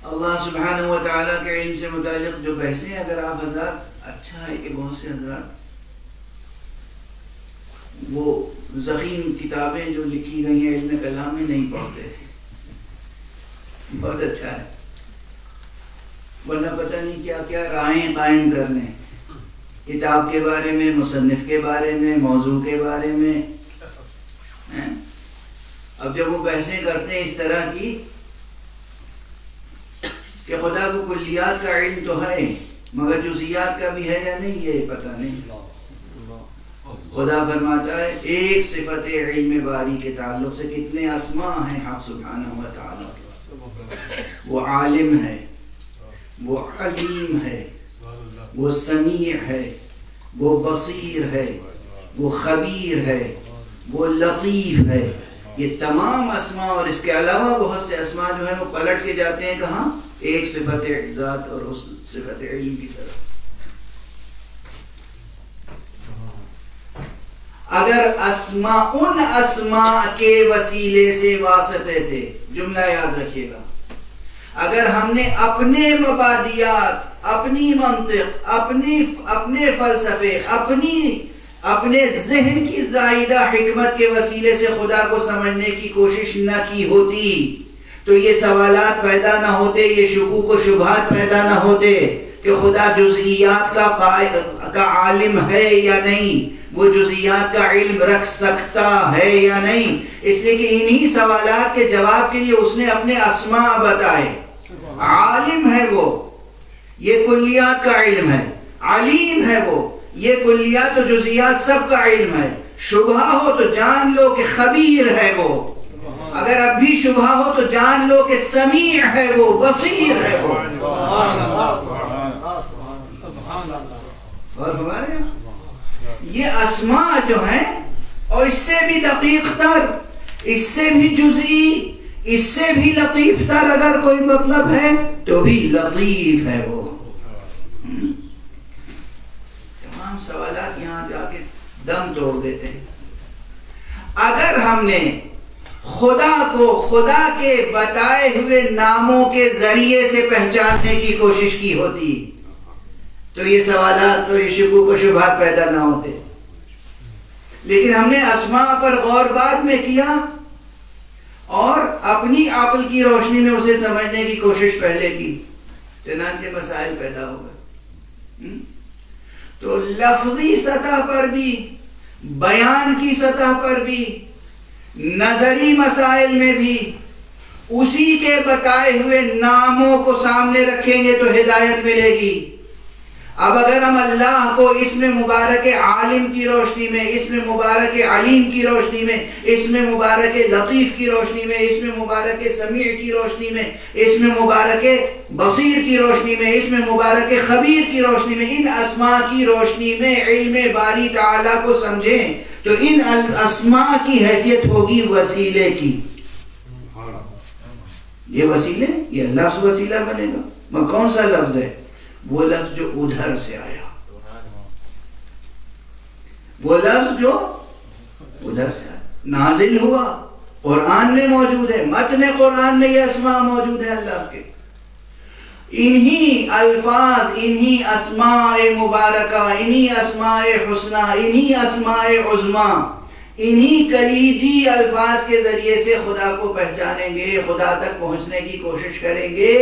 [SPEAKER 2] اللہ سبحانہ و تعالیٰ کے علم سے متعلق جو بحثیں اگر آپ حضرات، اچھا ہے کہ بہت سے حضرات وہ ضخیم کتابیں جو لکھی گئی ہیں علم کلام میں نہیں پڑھتے، بہت اچھا ہے، ورنہ پتہ نہیں کیا کیا رائیں قائم کر لیں کتاب کے بارے میں، مصنف کے بارے میں، موضوع کے بارے میں. اب جب وہ بحثیں کرتے ہیں اس طرح کی کہ خدا کو کلیات کا علم تو ہے مگر جزیات کا بھی ہے یا نہیں یہ پتہ نہیں. خدا فرماتا ہے ایک صفت علم باری کے تعلق سے کتنے اسماء ہیں حق سبحانہ و تعالیٰ. وہ عالم ہے، وہ علیم ہے، وہ سمیع ہے، وہ بصیر ہے، وہ خبیر ہے، وہ لطیف ہے. یہ تمام اسماء اور اس کے علاوہ بہت سے اسماء جو ہیں وہ پلٹ کے جاتے ہیں کہاں؟ ایک صفت ذات اور اس صفت علم کی طرف. اگر اسماء ان اسماء کے وسیلے سے واسطے سے، جملہ یاد رکھیے گا، اگر ہم نے اپنے مبادیات، اپنی منطق، اپنے فلسفے، اپنے ذہن کی زائدہ حکمت کے وسیلے سے خدا کو سمجھنے کی کوشش نہ کی ہوتی تو یہ سوالات پیدا نہ ہوتے، یہ شکوک و شبہات پیدا نہ ہوتے کہ خدا جزئیات کا عالم ہے یا نہیں، وہ جزئیات کا علم رکھ سکتا ہے یا نہیں. اس لیے کہ انہی سوالات کے جواب کے لیے اس نے اپنے اسماء بتائے. عالم ہے وہ، یہ کلیات کا علم ہے. علیم ہے وہ، یہ کلیات و جزئیات سب کا علم ہے. شبہ ہو تو جان لو کہ خبیر ہے وہ. اگر اب بھی شبہ ہو تو جان لو کہ سمیع ہے وہ، بصیر ہے وہ. اور ہمارے یہ اسماء جو ہیں، اور اس سے بھی دقیق تر، اس سے بھی جزئی، اس سے بھی لطیف تر اگر کوئی مطلب ہے تو بھی لطیف ہے وہ. تمام سوالات یہاں جا کے دم توڑ دیتے ہیں. اگر ہم نے خدا کو خدا کے بتائے ہوئے ناموں کے ذریعے سے پہچاننے کی کوشش کی ہوتی تو یہ سوالات اور یہ شکوک و شبہات پیدا نہ ہوتے. لیکن ہم نے اسماء پر غور بعد میں کیا اور اپنی عقل کی روشنی میں اسے سمجھنے کی کوشش پہلے کی، چنانچہ مسائل پیدا ہو گئے. تو لفظی سطح پر بھی، بیان کی سطح پر بھی، نظری مسائل میں بھی اسی کے بتائے ہوئے ناموں کو سامنے رکھیں گے تو ہدایت ملے گی. اب اگر ہم اللہ کو اسم مبارک عالم کی روشنی میں، اسم مبارک علیم کی روشنی میں، اسم مبارک لطیف کی روشنی میں، اسم مبارک سمیع کی روشنی میں، اسم مبارک بصیر کی روشنی میں، اسم مبارک خبیر کی روشنی میں، ان اسماء کی روشنی میں علم باری تعالیٰ کو سمجھیں تو ان اسماء کی حیثیت ہوگی وسیلے کی. یہ وسیلے، یہ اللہ سے وسیلہ بنے گا. میں کون سا لفظ ہے؟ وہ لفظ جو ادھر سے آیا، وہ لفظ جو ادھر سے آیا، نازل ہوا، قرآن میں موجود ہے، متن قرآن میں یہ اسماء موجود ہے اللہ کے. انہی الفاظ، انہی اسماء مبارکہ، انہی اسماء حسنہ، انہی اسماء عظمیٰ، انہی کلیدی الفاظ کے ذریعے سے خدا کو پہچانیں گے، خدا تک پہنچنے کی کوشش کریں گے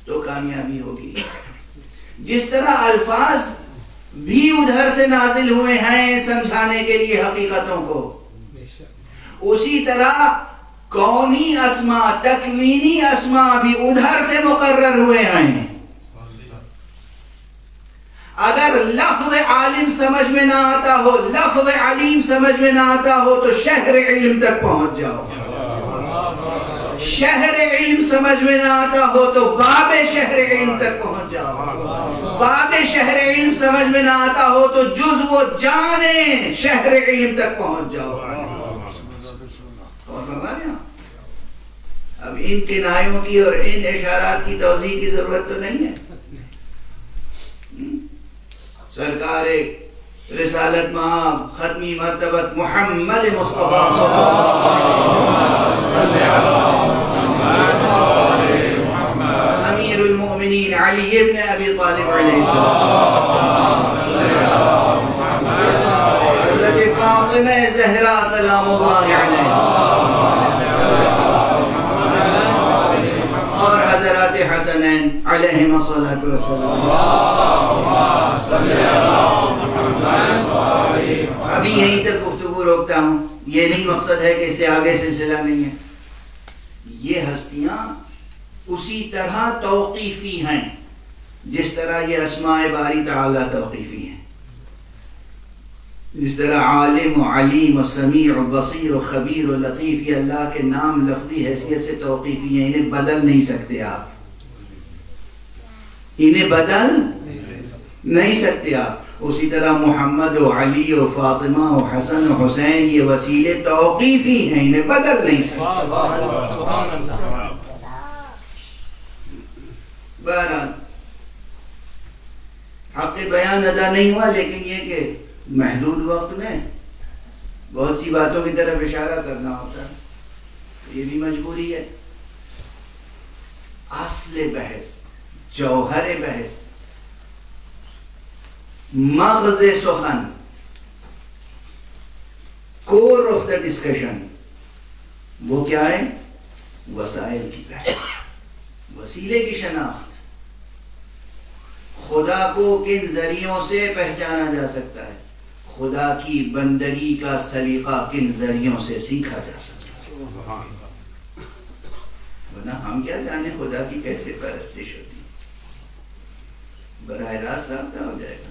[SPEAKER 2] تو کامیابی ہوگی. جس طرح الفاظ بھی ادھر سے نازل ہوئے ہیں سمجھانے کے لیے حقیقتوں کو، اسی طرح کونی اسماء، تکوینی اسماء بھی ادھر سے مقرر ہوئے ہیں. اگر لفظ عالم سمجھ میں نہ آتا ہو، لفظ علیم سمجھ میں نہ آتا ہو تو شہر علم تک پہنچ جاؤ. شہر علم سمجھ میں نہ آتا ہو تو باب شہر علم تک پہنچ جاؤ. باب شہر علم سمجھ میں نہ آتا ہو تو جز و جانے شہر علم تک پہنچ جاؤ. اور ہمارے یہاں اب ان کنایوں کی اور ان اشارات کی توضیح کی ضرورت تو نہیں ہے. سرکار رسالت مآب ختمی مرتبت محمد مصطفیٰ صلی اللہ علیہ وسلم، امیر المؤمنین علی ابن ابی طالب علیہ السلام، حضرت فاطمہ زہرا سلام اللہ علیہ، اور حضرات حسنین علیہم الصلاۃ والسلام. ابھی یہیں تک گفتگو روکتا ہوں. یہ نہیں مقصد ہے کہ اس سے آگے سلسلہ نہیں ہے. یہ ہستیاں اسی طرح توقیفی ہیں جس طرح یہ اسماء باری تعالیٰ توقیفی ہیں. جس طرح عالم و علیم و سمیع و بصیر و خبیر و لطیف یہ اللہ کے نام لفظی حیثیت سے توقیفی ہیں، انہیں بدل نہیں سکتے آپ، انہیں بدل نہیں سکتے آپ. اسی طرح محمد و علی و فاطمہ و حسن و حسین یہ وسیلے توقیفی ہیں، انہیں بدل نہیں سکتے. بہرحال حق بیان ادا نہیں ہوا، لیکن یہ کہ محدود وقت میں بہت سی باتوں کی طرف اشارہ کرنا ہوتا ہے، یہ بھی مجبوری ہے. اصل بحث، جوہر بحث، مغز سخن، کور آف دا ڈسکشن، وہ کیا ہے؟ وسائل کی بحث، وسیلے کی شناخت. خدا کو کن ذریعوں سے پہچانا جا سکتا ہے، خدا کی بندگی کا سلیقہ کن ذریعوں سے سیکھا جا سکتا ہے. ورنہ ہم کیا جانے خدا کی کیسے پرستش ہوتی، براہ راست رابطہ ہو جائے گا.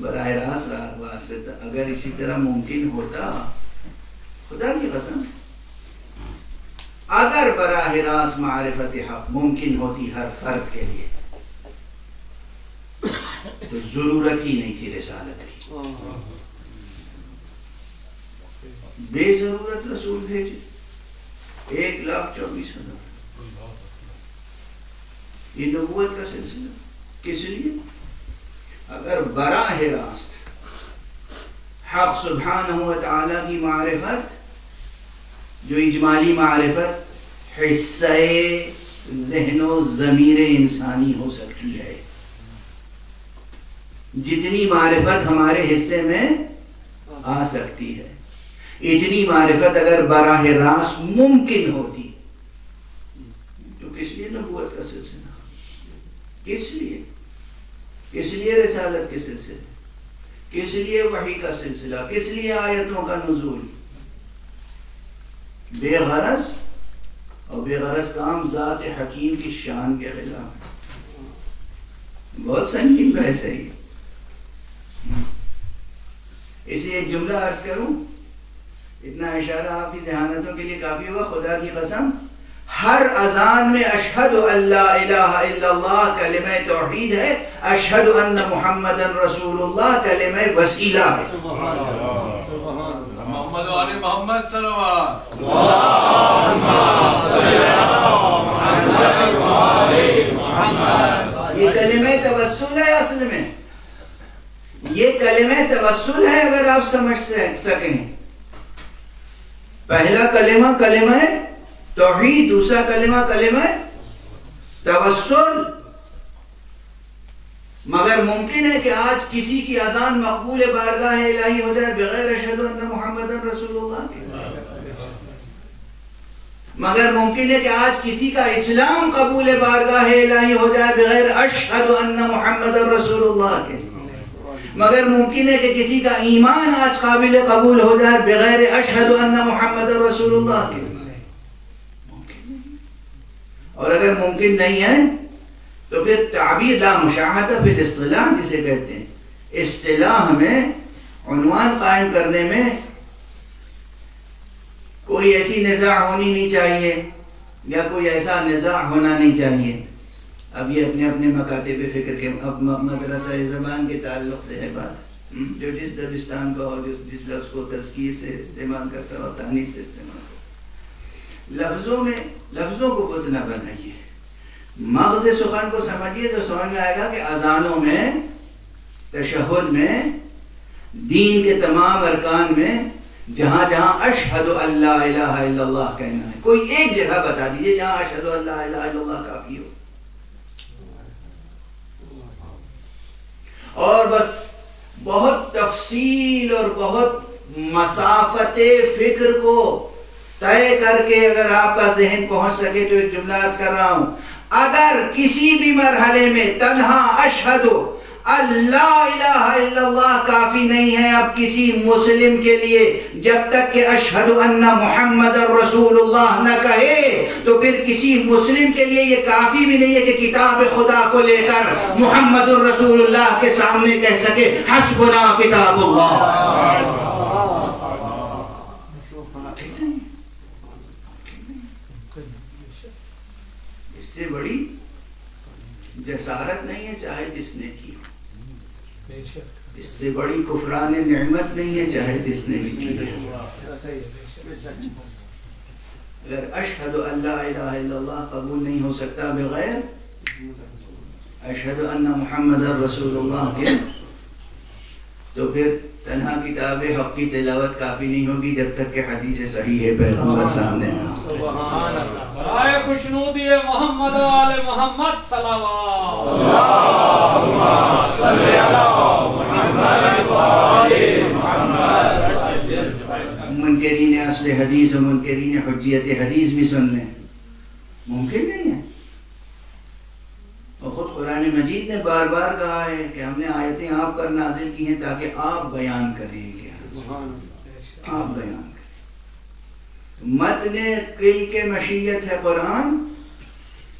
[SPEAKER 2] براہ راست واسطہ اگر اسی طرح ممکن ہوتا خدا کی قسم اگر براہ راست معرفت حق ممکن ہوتی ہر فرد کے لیے تو ضرورت ہی نہیں تھی رسالت کی. بے ضرورت رسول بھیجے 1,24,000. یہ نبوت کا سلسلہ کس لیے؟ اگر براہ راست حق سبحانہ و تعالی کی معرفت جو اجمالی معرفت حصہ ذہن و ضمیر انسانی ہو سکتی ہے، جتنی معرفت ہمارے حصے میں آ سکتی ہے اتنی معرفت اگر براہ راست ممکن ہوتی تو کس لیے نبوت کا سلسلہ، کس لیے رسالت کے سلسلے، کس لیے وحی کا سلسلہ، کس لیے آیتوں کا نزول؟ بے غرض، اور بے غرض کام ذات حکیم کی شان کے خلاف. بہت سنگین بحث ہے یہ. اسی ایک جملہ عرض کروں، اتنا اشارہ آپ کی ذہانتوں کے لیے کافی ہوا. خدا کی قسم ہر اذان میں اشہد ان لا الہ الا اللہ کلمہ توحید ہے، اشہد ان محمد رسول اللہ کلمہ وسیلہ ہے.
[SPEAKER 3] محمد وعلی محمد صلوات.
[SPEAKER 2] یہ کلمہ توسل ہے. اصل میں یہ کلمہ توسل ہے اگر آپ سمجھ سکیں. پہلا کلمہ کلمہ توحید، دوسرا کلمہ کلمہ توسل. مگر ممکن ہے کہ آج کسی کی اذان مقبول بارگاہ الہی ہو جائے بغیر اشہد ان محمد رسول اللہ کے. مگر ممکن ہے کہ آج کسی کا اسلام قبول بارگاہ الہی ہو جائے بغیر اشہد ان محمد رسول اللہ کے. مگر ممکن ہے کہ کسی کا ایمان آج قابل قبول ہو جائے بغیر اشہد ان محمد رسول اللہ کے. ممکن نہیں. اور اگر ممکن نہیں ہے تو پھر تعبیر لا مشاہدہ پھر اصطلاح جسے کہتے ہیں، اصطلاح میں عنوان قائم کرنے میں کوئی ایسی نزاع ہونی نہیں چاہیے یا کوئی ایسا نزاع ہونا نہیں چاہیے. اب یہ اپنے اپنے مکاتب فکر کے مدرسہ زبان کے تعلق سے ہے بات. جو جس دبستان کا ہو، جس لفظ کو تذکیر سے استعمال کرتا ہو، تانیث سے استعمال کرتا. لفظوں کو بت نہ بنائیے، مغز سخن کو سمجھیے تو سمجھ میں آئے گا کہ اذانوں میں، تشہد میں، دین کے تمام ارکان میں جہاں جہاں اشہد ان لا الہ الا اللہ کہنا ہے، کوئی ایک جگہ بتا دیجئے جہاں اشہد ان لا الہ الا اللہ کافی ہو. اور بس بہت تفصیل اور بہت مسافت فکر کو طے کر کے اگر آپ کا ذہن پہنچ سکے تو ایک جملہ عرض کر رہا ہوں، اگر کسی بھی مرحلے میں تنہا اشہد اللہ الہ الا اللہ کافی نہیں ہے اب کسی مسلم کے لیے، جب تک کہ اشہد ان محمد رسول اللہ نہ کہے تو پھر کسی مسلم کے لیے یہ کافی بھی نہیں ہے کہ کتاب خدا کو لے کر محمد رسول اللہ کے سامنے کہہ سکے حسبنا کتاب اللہ. اس سے بڑی جسارت نہیں ہے چاہے جس نے کی، اس سے بڑی کفران نعمت نہیں ہے چاہے جس نے بھی کی. اگر اشہد ان لا الہ الا اللہ قبول نہیں ہو سکتا بغیر اشہد ان محمد رسول اللہ کے، تو پھر تنہا کتاب حق کی تلاوت کافی نہیں ہوگی جب تک کہ حدیث صحیح پیغمبر سامنے نہ ہو.
[SPEAKER 7] سبحان اللہ. آئے خوشنودی محمد و آل محمد صلوات.
[SPEAKER 3] اللہم صلی علی محمد و آل محمد.
[SPEAKER 2] منکرین اصل حدیث و منکرین حجیت حدیث بھی سن لیں، ممکن نہیں ہے. اور خود قرآن مجید نے بار بار کہا ہے کہ ہم نے آیتیں آپ پر نازل کی ہیں تاکہ آپ بیان کریں گے، آپ بیان کریں. متن قل کے مشیت ہے قرآن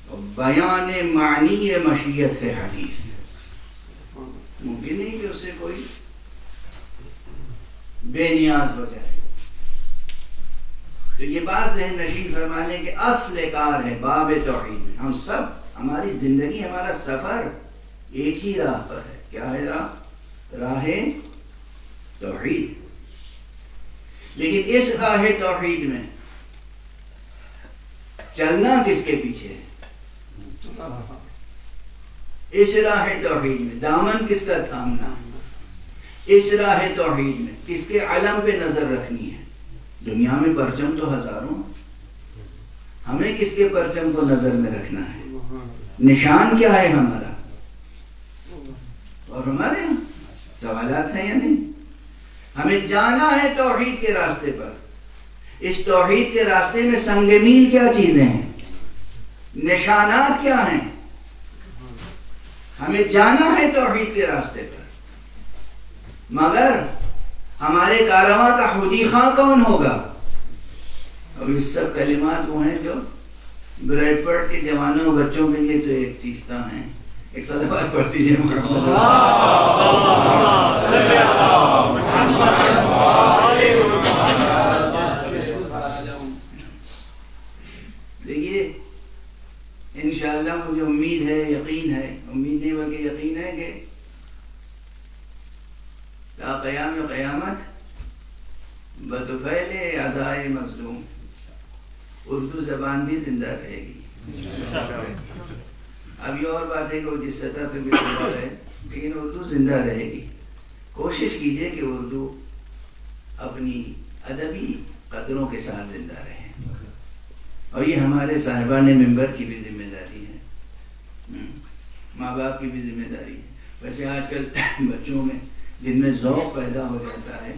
[SPEAKER 2] اور بیان معنی مشیت ہے حدیث. ممکن نہیں کہ اس سے کوئی بے نیاز ہو جائے. تو یہ بات ذہن نشین فرما لیں کہ اصل کار ہے باب توحید میں. ہم سب، ہماری زندگی، ہمارا سفر ایک ہی راہ پر ہے. کیا ہے راہ توحید. لیکن اس راہ توحید میں چلنا کس کے پیچھے ہے؟ اس راہ توحید میں دامن کس کا تھامنا ہے؟ اس راہ توحید میں کس کے علم پہ نظر رکھنی ہے؟ دنیا میں پرچم تو ہزاروں، ہمیں کس کے پرچم کو نظر میں رکھنا ہے؟ نشان کیا ہے ہمارا؟ اور ہمارے یہاں سوالات ہیں یا نہیں؟ ہمیں جانا ہے توحید کے راستے پر. اس توحید کے راستے میں سنگ میل کیا چیزیں ہیں، نشانات کیا ہیں؟ ہمیں جانا ہے توحید کے راستے پر، مگر ہمارے کارواں کا خودی خواہ کون ہوگا؟ اور یہ سب کلمات وہ ہیں جو بریڈ فورڈ کے جوانوں بچوں کے لیے تو ایک چیز ہیں. ایک صلوات پڑھ دیجیے محمد. دیکھیے انشاءاللہ مجھے امید ہے، یقین ہے، امید نہیں بلکہ یقین ہے کہ تا قیام قیامت بطفیل عزائے مظلوم اردو زبان بھی زندہ رہے گی. اب یہ اور بات ہے کہ وہ جس سطح پہ بھی زندہ رہے، لیکن اردو زندہ رہے گی. کوشش کیجئے کہ اردو اپنی ادبی قدروں کے ساتھ زندہ رہے، اور یہ ہمارے صاحبان ممبر کی بھی ذمہ داری ہے، ماں باپ کی بھی ذمہ داری ہے. ویسے آج کل بچوں میں جن میں ذوق پیدا ہو جاتا ہے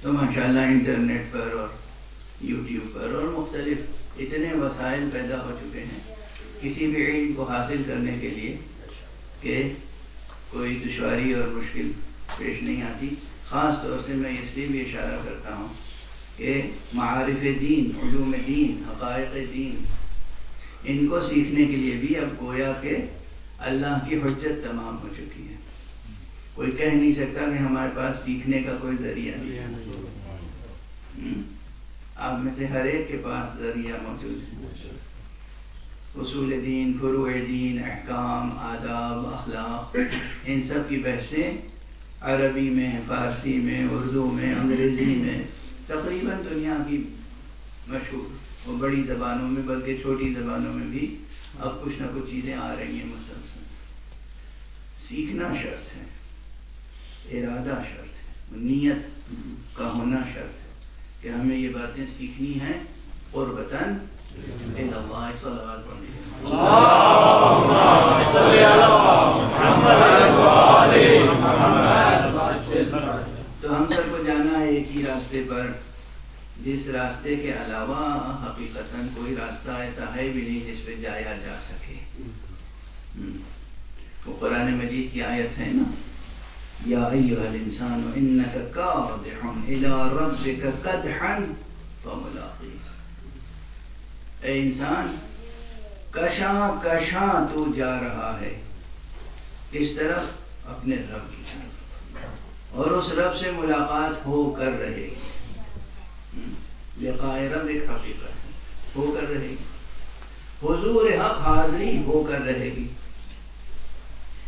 [SPEAKER 2] تو ماشاءاللہ انٹرنیٹ پر اور یوٹیوب پر اور مختلف اتنے وسائل پیدا ہو چکے ہیں کسی بھی علم کو حاصل کرنے کے لیے کہ کوئی دشواری اور مشکل پیش نہیں آتی. خاص طور سے میں اس لیے بھی اشارہ کرتا ہوں کہ معارف دین، علوم دین، حقائق دین، ان کو سیکھنے کے لیے بھی اب گویا کہ اللہ کی حجت تمام ہو چکی ہے. کوئی کہہ نہیں سکتا کہ ہمارے پاس سیکھنے کا کوئی ذریعہ نہیں ہے. آپ میں سے ہر ایک کے پاس ذریعہ موجود ہے. اصول دین، فروع دین، احکام، آداب، اخلاق، ان سب کی بحثیں عربی میں، فارسی میں، اردو میں، انگریزی میں، تقریباً دنیا کی مشہور اور بڑی زبانوں میں بلکہ چھوٹی زبانوں میں بھی اب کچھ نہ کچھ چیزیں آ رہی ہیں مسلسل. سیکھنا شرط ہے، ارادہ شرط ہے، نیت کا ہونا شرط ہے کہ ہمیں یہ باتیں سیکھنی ہیں قربتاً الی اللہ. ایک صلوات پڑھیں. اللہم صلی علی محمد وآل محمد. تو ہم سب کو جانا ہے ایک ہی راستے پر، جس راستے کے علاوہ حقیقتاً کوئی راستہ ایسا ہے بھی نہیں جس پہ جایا جا سکے. وہ قرآن مجید کی آیت ہے نا، یا ایھا الانسان انک کادح الی ربک کدحا فملاقیہ. اے انسان، کشاں کشاں تو جا رہا ہے کس طرف؟ اپنے رب کی طرف، اور اس رب سے ملاقات ہو کر رہے گی. لقاء رب ایک حقیقت ہے، ہو کر رہے گی. حضور حق حاضری ہو کر رہے گی.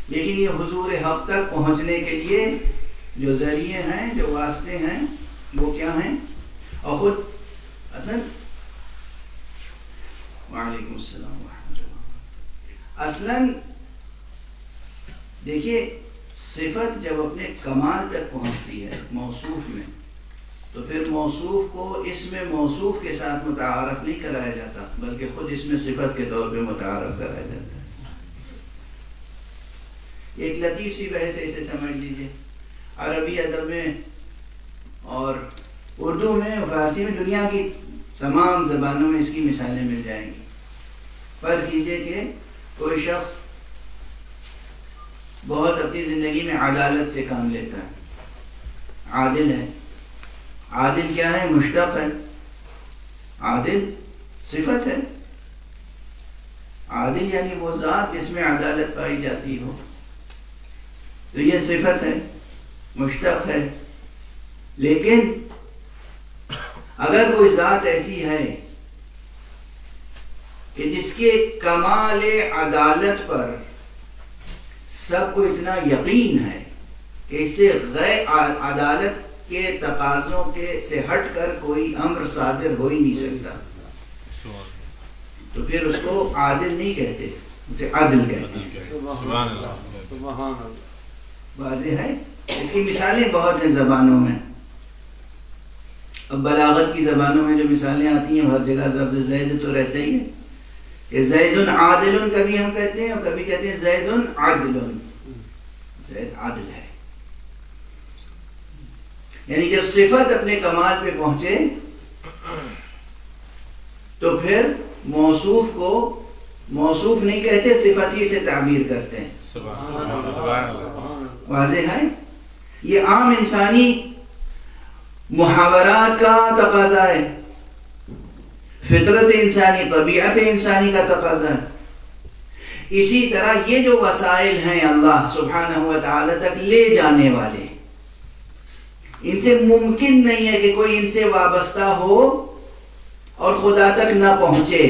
[SPEAKER 2] لیکن یہ حضور حق تک پہنچنے کے لیے جو ذریعے ہیں، جو واسطے ہیں، وہ کیا ہیں؟ اور خود وعلیکم السلام ورحمۃ اللہ. اصلاً دیکھیے، صفت جب اپنے کمال تک پہنچتی ہے موصوف میں، تو پھر موصوف کو اس میں موصوف کے ساتھ متعارف نہیں کرایا جاتا بلکہ خود اس میں صفت کے طور پہ متعارف کرایا جاتا ہے. ایک لطیف سی بحث ہے، اسے سمجھ لیجئے. عربی ادب میں اور اردو میں، فارسی میں، دنیا کی تمام زبانوں میں اس کی مثالیں مل جائیں گی. فرض کیجئے کہ کوئی شخص بہت اپنی زندگی میں عدالت سے کام لیتا ہے، عادل ہے. عادل کیا ہے؟ مشتق ہے. عادل صفت ہے. عادل یعنی وہ ذات جس میں عدالت پائی جاتی ہو، تو یہ صفت ہے، مشتق ہے. لیکن اگر کوئی ذات ایسی ہے کہ جس کے کمال عدالت پر سب کو اتنا یقین ہے کہ اس سے غیر عدالت کے تقاضوں کے سے ہٹ کر کوئی امر صادر ہو ہی نہیں سکتا، تو پھر اس کو عادل نہیں کہتے، اسے عدل کہتے ہیں۔
[SPEAKER 3] سبحان اللہ۔
[SPEAKER 2] واضح ہے؟ اس کی مثالیں بہت ہیں زبانوں میں۔ اب بلاغت کی زبانوں میں جو مثالیں آتی ہیں ہر جگہ لفظ زید تو رہتا ہی ہے کہ زید عادل کبھی ہم کہتے ہیں اور کبھی کہتے ہیں زید عدل، زید عادل ہے۔ یعنی جب صفت اپنے کمال پہ پہنچے تو پھر موصوف کو موصوف نہیں کہتے، صفت ہی سے تعبیر کرتے ہیں۔
[SPEAKER 3] سبحان اللہ۔
[SPEAKER 2] واضح ہے؟ یہ عام انسانی محاورات کا تقاضا ہے، فطرت انسانی، طبیعت انسانی کا تقاضا ہے۔ اسی طرح یہ جو وسائل ہیں اللہ سبحانہ و تعالی تک لے جانے والے، ان سے ممکن نہیں ہے کہ کوئی ان سے وابستہ ہو اور خدا تک نہ پہنچے۔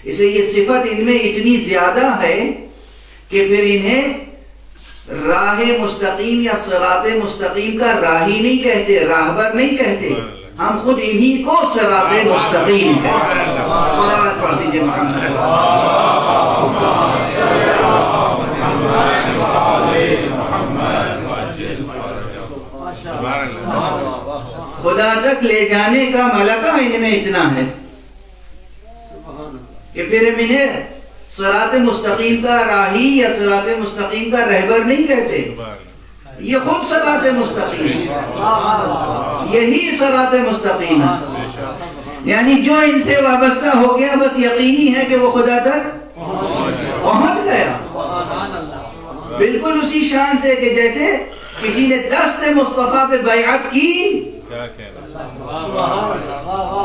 [SPEAKER 2] اس لیے یہ صفت ان میں اتنی زیادہ ہے کہ پھر انہیں راہ مستقیم یا صراط مستقیم کا راہی نہیں کہتے، راہبر نہیں کہتے، ہم خود انہی کو صراط مستقیم کہتے ہیں۔ صلوات پڑھ دیجئے محمد۔ خدا تک لے جانے کا ملکہ ان میں اتنا ہے کہ پھر ہم انہیں صراط مستقیم کا راہی یا صراط مستقیم کا رہبر نہیں کہتے، یہ خود صراط مستقیم ہے، یہی صراط مستقیم ہے۔ یعنی جو ان سے وابستہ ہو گیا بس یقینی ہے کہ وہ خدا تک پہنچ گیا، بالکل اسی شان سے کہ جیسے کسی نے دست مصطفیٰ پہ بیعت کی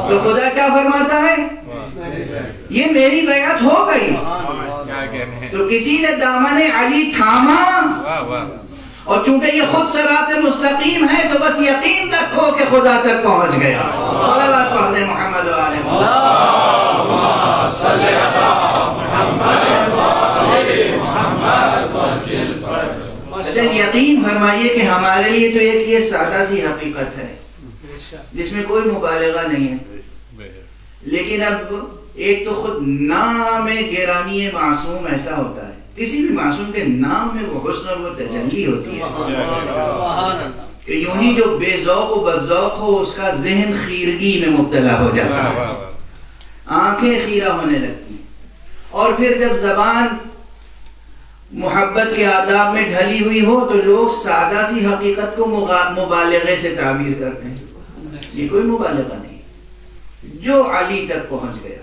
[SPEAKER 2] تو خدا کیا فرماتا ہے؟ یہ میری بیعت ہو گئی۔ تو کسی نے دامن علی تھاما اور چونکہ یہ خود صراط مستقیم ہے تو بس یقین رکھو کہ خدا تک پہنچ گیا۔ صلوات پڑھ دیں محمد و آل محمد۔ اچھا یقین فرمائیے کہ ہمارے لیے تو ایک یہ سادہ سی حقیقت ہے جس میں کوئی مبالغہ نہیں ہے، لیکن اب ایک تو خود نام گرامی معصوم ایسا ہوتا ہے، کسی بھی معصوم کے نام میں وہ حسن اور وہ تجلی ہوتی ہے کہ یوں ہی جو بے ذوق و بد ذوق ہو اس کا ذہن خیرگی میں مبتلا ہو جاتا ہے، آنکھیں خیرہ ہونے لگتی ہیں، اور پھر جب زبان محبت کے آداب میں ڈھلی ہوئی ہو تو لوگ سادہ سی حقیقت کو مبالغے سے تعبیر کرتے ہیں۔ یہ کوئی مبالغہ نہیں، جو علی تک پہنچ گیا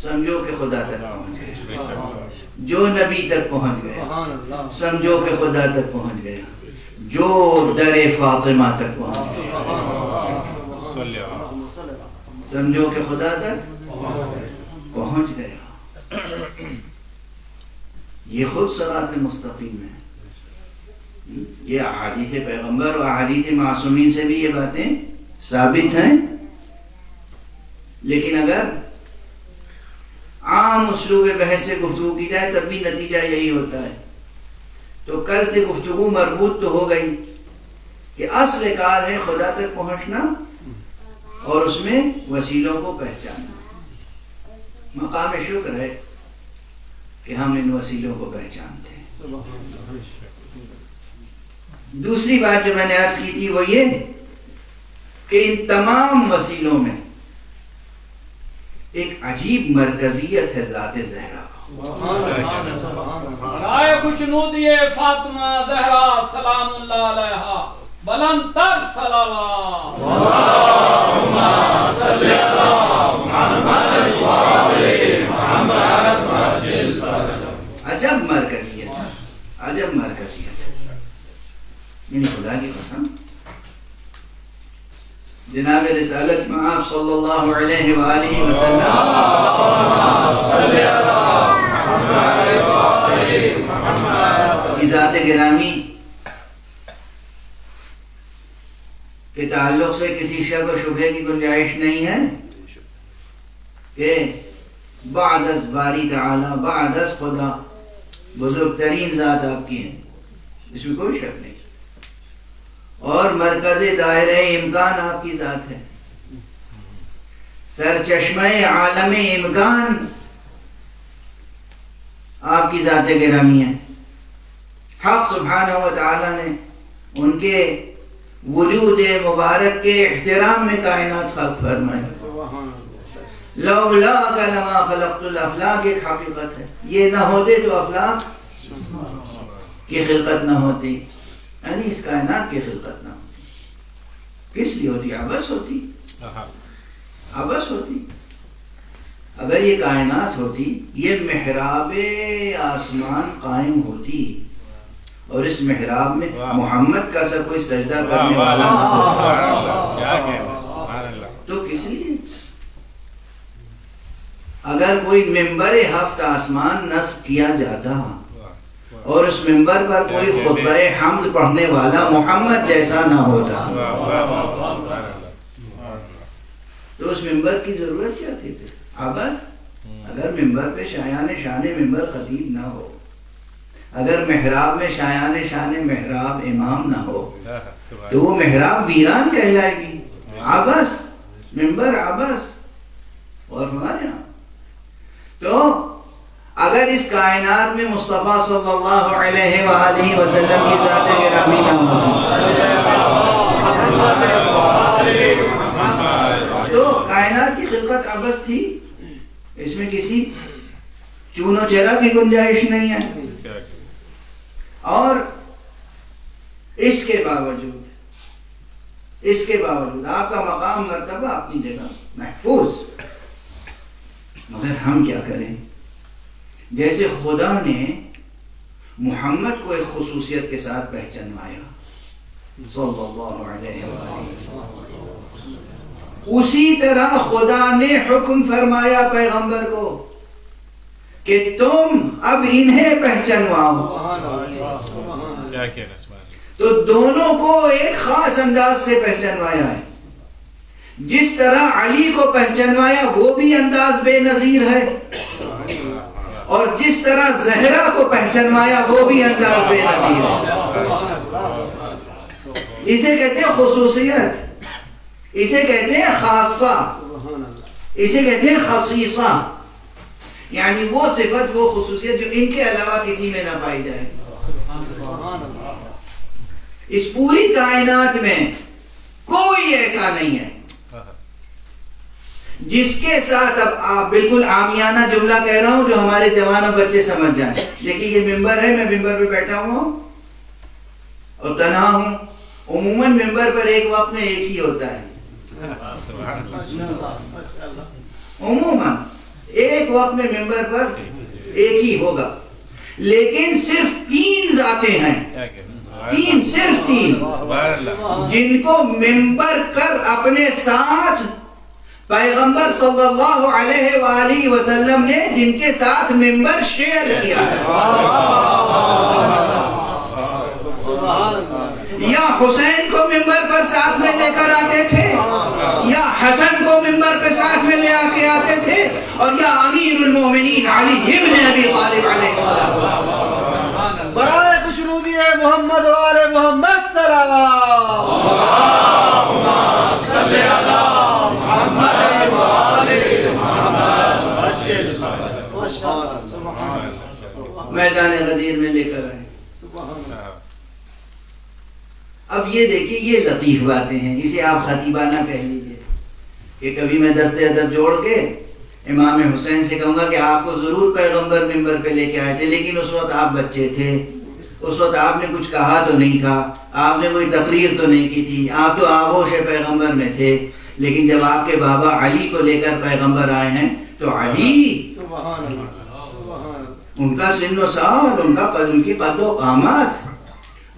[SPEAKER 2] سمجھو کہ خدا تک پہنچ گیا، جو نبی تک پہنچ گیا سمجھو کہ خدا تک پہنچ گیا، جو در فاطمہ تک پہنچ گیا سمجھو کہ خدا تک پہنچ گیا۔ یہ خود صراط مستقیم ہے۔ یہ احادیث پیغمبر و احادیث معصومین سے بھی یہ باتیں ثابت ہیں، لیکن اگر عام اسلوب بحث سے گفتگو کی جائے تب بھی نتیجہ یہی ہوتا ہے۔ تو کل سے گفتگو مربوط تو ہو گئی کہ اصل کار ہے خدا تک پہنچنا اور اس میں وسیلوں کو پہچاننا۔ مقام شکر ہے کہ ہم ان وسیلوں کو پہچانتے ہیں۔ دوسری بات جو میں نے عرض کی تھی وہ یہ کہ ان تمام وسیلوں میں ایک عجیب مرکزیت ہے ذات زہرا۔
[SPEAKER 7] رائے خوشنودی فاطمہ زہرا سلام اللہ علیہا بلند تر صلوات۔ اللہم صلی علی محمد و آل محمد وعجل فرجہ۔
[SPEAKER 2] عجب مرکزیت، عجب مرکزیت، یعنی خدا کی قسم جناب رسالت میں آپ صلی اللہ علیہ وآلہ وسلم کی ذات گرامی کے تعلق سے سے کسی شک و شبہ کی گنجائش نہیں ہے کہ بعد از باری تعالی، بعد از خدا بزرگ ترین ذات آپ کی ہے، اس میں کوئی شک نہیں، اور مرکز دائرہ امکان آپ کی ذات ہے، سرچشمہ عالم امکان آپ کی ذات گرامی ہے۔ حق سبحانہ و تعالی نے ان کے وجود مبارک کے احترام میں کائنات خلق فرمائی۔ لولاک لما خلقت الافلاک ایک حقیقت ہے، یہ نہ ہوتے تو افلاک کی خلقت نہ ہوتی، یعنی اس کائنات کی خلقت نہ ہوتی۔ کس لیے ہوتی؟ عبث ہوتی، عبث ہوتی۔ اگر یہ کائنات ہوتی، یہ محراب آسمان قائم ہوتی، اور اس محراب میں محمد کا سا کوئی سجدہ کرنے والا نہ تو کس لیے؟ اگر کوئی ممبر ہفت آسمان نصب کیا جاتا اور اس ممبر پر کوئی خطبہ حمد پڑھنے والا محمد جیسا نہ ہوتا تو اس ممبر کی ضرورت کیا تھی؟ عبث۔ اگر ممبر پہ شایان شان ممبر خطیب نہ ہو، اگر محراب میں شایان شان محراب امام نہ ہو تو وہ محراب ویران کہلائے گی، عبث، ممبر عبث۔ اور ہمارے یہاں تو اگر اس کائنات میں مصطفیٰ صلی اللہ علیہ وآلہ وسلم کی ذات گرامی نہ ہو تو کائنات کی خلقت عبث تھی، اس میں کسی چون و چرا کی گنجائش نہیں ہے۔ اور اس کے باوجود آپ کا مقام مرتبہ اپنی جگہ محفوظ، مگر ہم کیا کریں؟ جیسے خدا نے محمد کو ایک خصوصیت کے ساتھ پہچانوایا صلی اللہ علیہ وسلم، اسی طرح خدا نے حکم فرمایا پیغمبر کو کہ تم اب انہیں پہچانواؤ۔ تو دونوں کو ایک خاص انداز سے پہچانوایا ہے۔ جس طرح علی کو پہچانوایا وہ بھی انداز بے نظیر ہے، اور جس طرح زہرا کو پہچانوایا وہ بھی انداز بے نظیر ہے۔ اسے کہتے ہیں خصوصیت، اسے کہتے ہیں خاصہ، اسے کہتے ہیں خصیصہ، یعنی وہ صفت، وہ خصوصیت جو ان کے علاوہ کسی میں نہ پائی جائے۔ اس پوری کائنات میں کوئی ایسا نہیں ہے جس کے ساتھ، اب آپ بالکل عامیانہ جملہ کہہ رہا ہوں جو ہمارے جوان اور بچے سمجھ جائیں، دیکھیے یہ ممبر ہے، میں ممبر پہ بیٹھا ہوا ہوں اور تنہا ہوں، عموماً ممبر پر ایک وقت میں ایک ہی ہوتا ہے، عموماً ایک وقت میں ممبر پر ایک ہی ہوگا، لیکن صرف تین ذاتیں ہیں، صرف تین، جن کو ممبر کر اپنے ساتھ پیغمبر صلی اللہ علیہ وآلہ وسلم نے جن کے ساتھ ممبر شیئر کیا ہے۔ یا حسین کو ممبر پر ساتھ میں لے کر آتے تھے، یا حسن کو ممبر پر ساتھ میں لے کے آتے تھے، اور یا امیر المومنین علی ابن ابی طالب علیہ السلام۔
[SPEAKER 6] برائے خوشنودی محمد و آل محمد صلوات، صلی اللہ محمد و آل محمد،
[SPEAKER 2] میدان غدیر میں لے کر آئے۔ اب یہ دیکھیں، یہ لطیف باتیں ہیں، اسے آپ خطیبانہ کہہ لیجئے کہ کبھی میں دست ادب جوڑ کے امام حسین سے کہوں گا کہ آپ کو ضرور پیغمبر ممبر پہ لے کے آئے تھے، لیکن اس وقت آپ بچے تھے، اس وقت آپ نے کچھ کہا تو نہیں تھا، آپ نے کوئی تقریر تو نہیں کی تھی، آپ تو آغوش پیغمبر میں تھے، لیکن جب آپ کے بابا علی کو لے کر پیغمبر آئے ہیں تو علی، ان کا سن و سال، ان کی قد و قامت،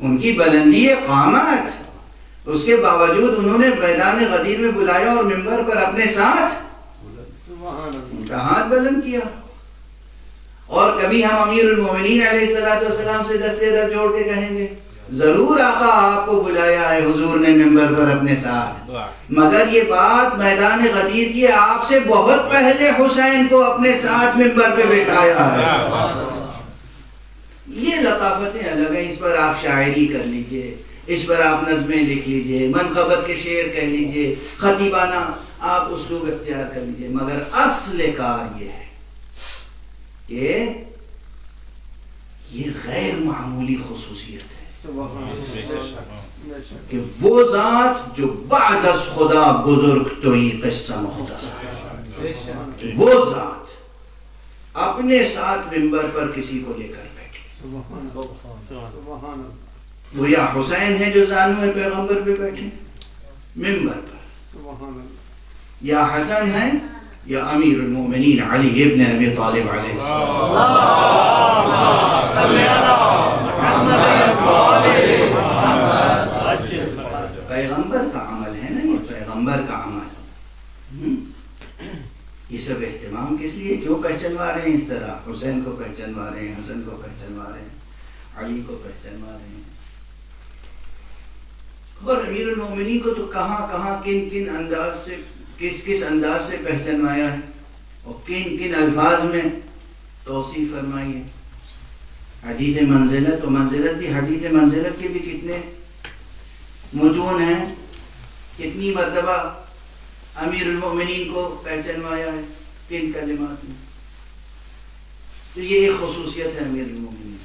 [SPEAKER 2] ان کی بلندی قامت، اس کے باوجود انہوں نے میدان غدیر میں بلایا اور ممبر پر اپنے ساتھ ان کا ہاتھ بلند کیا۔ اور کبھی ہم امیر المومنین علیہ السلام سے دست ادب جوڑ کے کہیں گے
[SPEAKER 6] ضرور آقا آپ کو بلایا ہے حضور نے ممبر پر اپنے ساتھ، مگر یہ بات میدان غدیر کی آپ سے بہت پہلے حسین کو اپنے ساتھ ممبر پہ بٹھایا ہے۔ یہ لطافتیں الگ ہیں، اس پر آپ شاعری کر لیجئے، اس پر آپ نظمیں لکھ لیجئے، منقبت کے شعر کہہ لیجئے، خطیبانہ آپ اسلوب اختیار کر لیجئے، مگر اصل کار یہ ہے کہ یہ غیر معمولی خصوصیت ہے کہ وہ ذات جو بعد از خدا بزرگ توئی قصہ مختصر، وہ ذات اپنے ساتھ ممبر پر کسی کو لے کر بیٹھے، وہ یا حسین ہے جو زانو پیغمبر پہ بیٹھے ممبر پر، یا حسن ہے یا امیر المومنین علی ابن ابی طالب علیہ السلام۔ پیغمبر کا عمل ہے نا، یہ پیغمبر کا عمل، یہ سب اہتمام کس لیے، کیوں پہچنوا رہے ہیں اس طرح، حسین کو پہچنوا رہے ہیں، حسن کو پہچنوا رہے ہیں، علی کو پہچنوا رہے ہیں، اور امیر المومنین کو تو کہاں کہاں کن کن انداز سے، کس کس انداز سے پہچنوایا ہے اور کن کن الفاظ میں توصیف فرمائی ہے۔ حدیث منزلت، و منزلت بھی، حدیث منزلت کے بھی کتنے متون ہیں، کتنی مرتبہ امیر المؤمنین کو پہچنوایا ہے، کن کلمات میں۔ تو یہ ایک خصوصیت ہے امیر المؤمنین،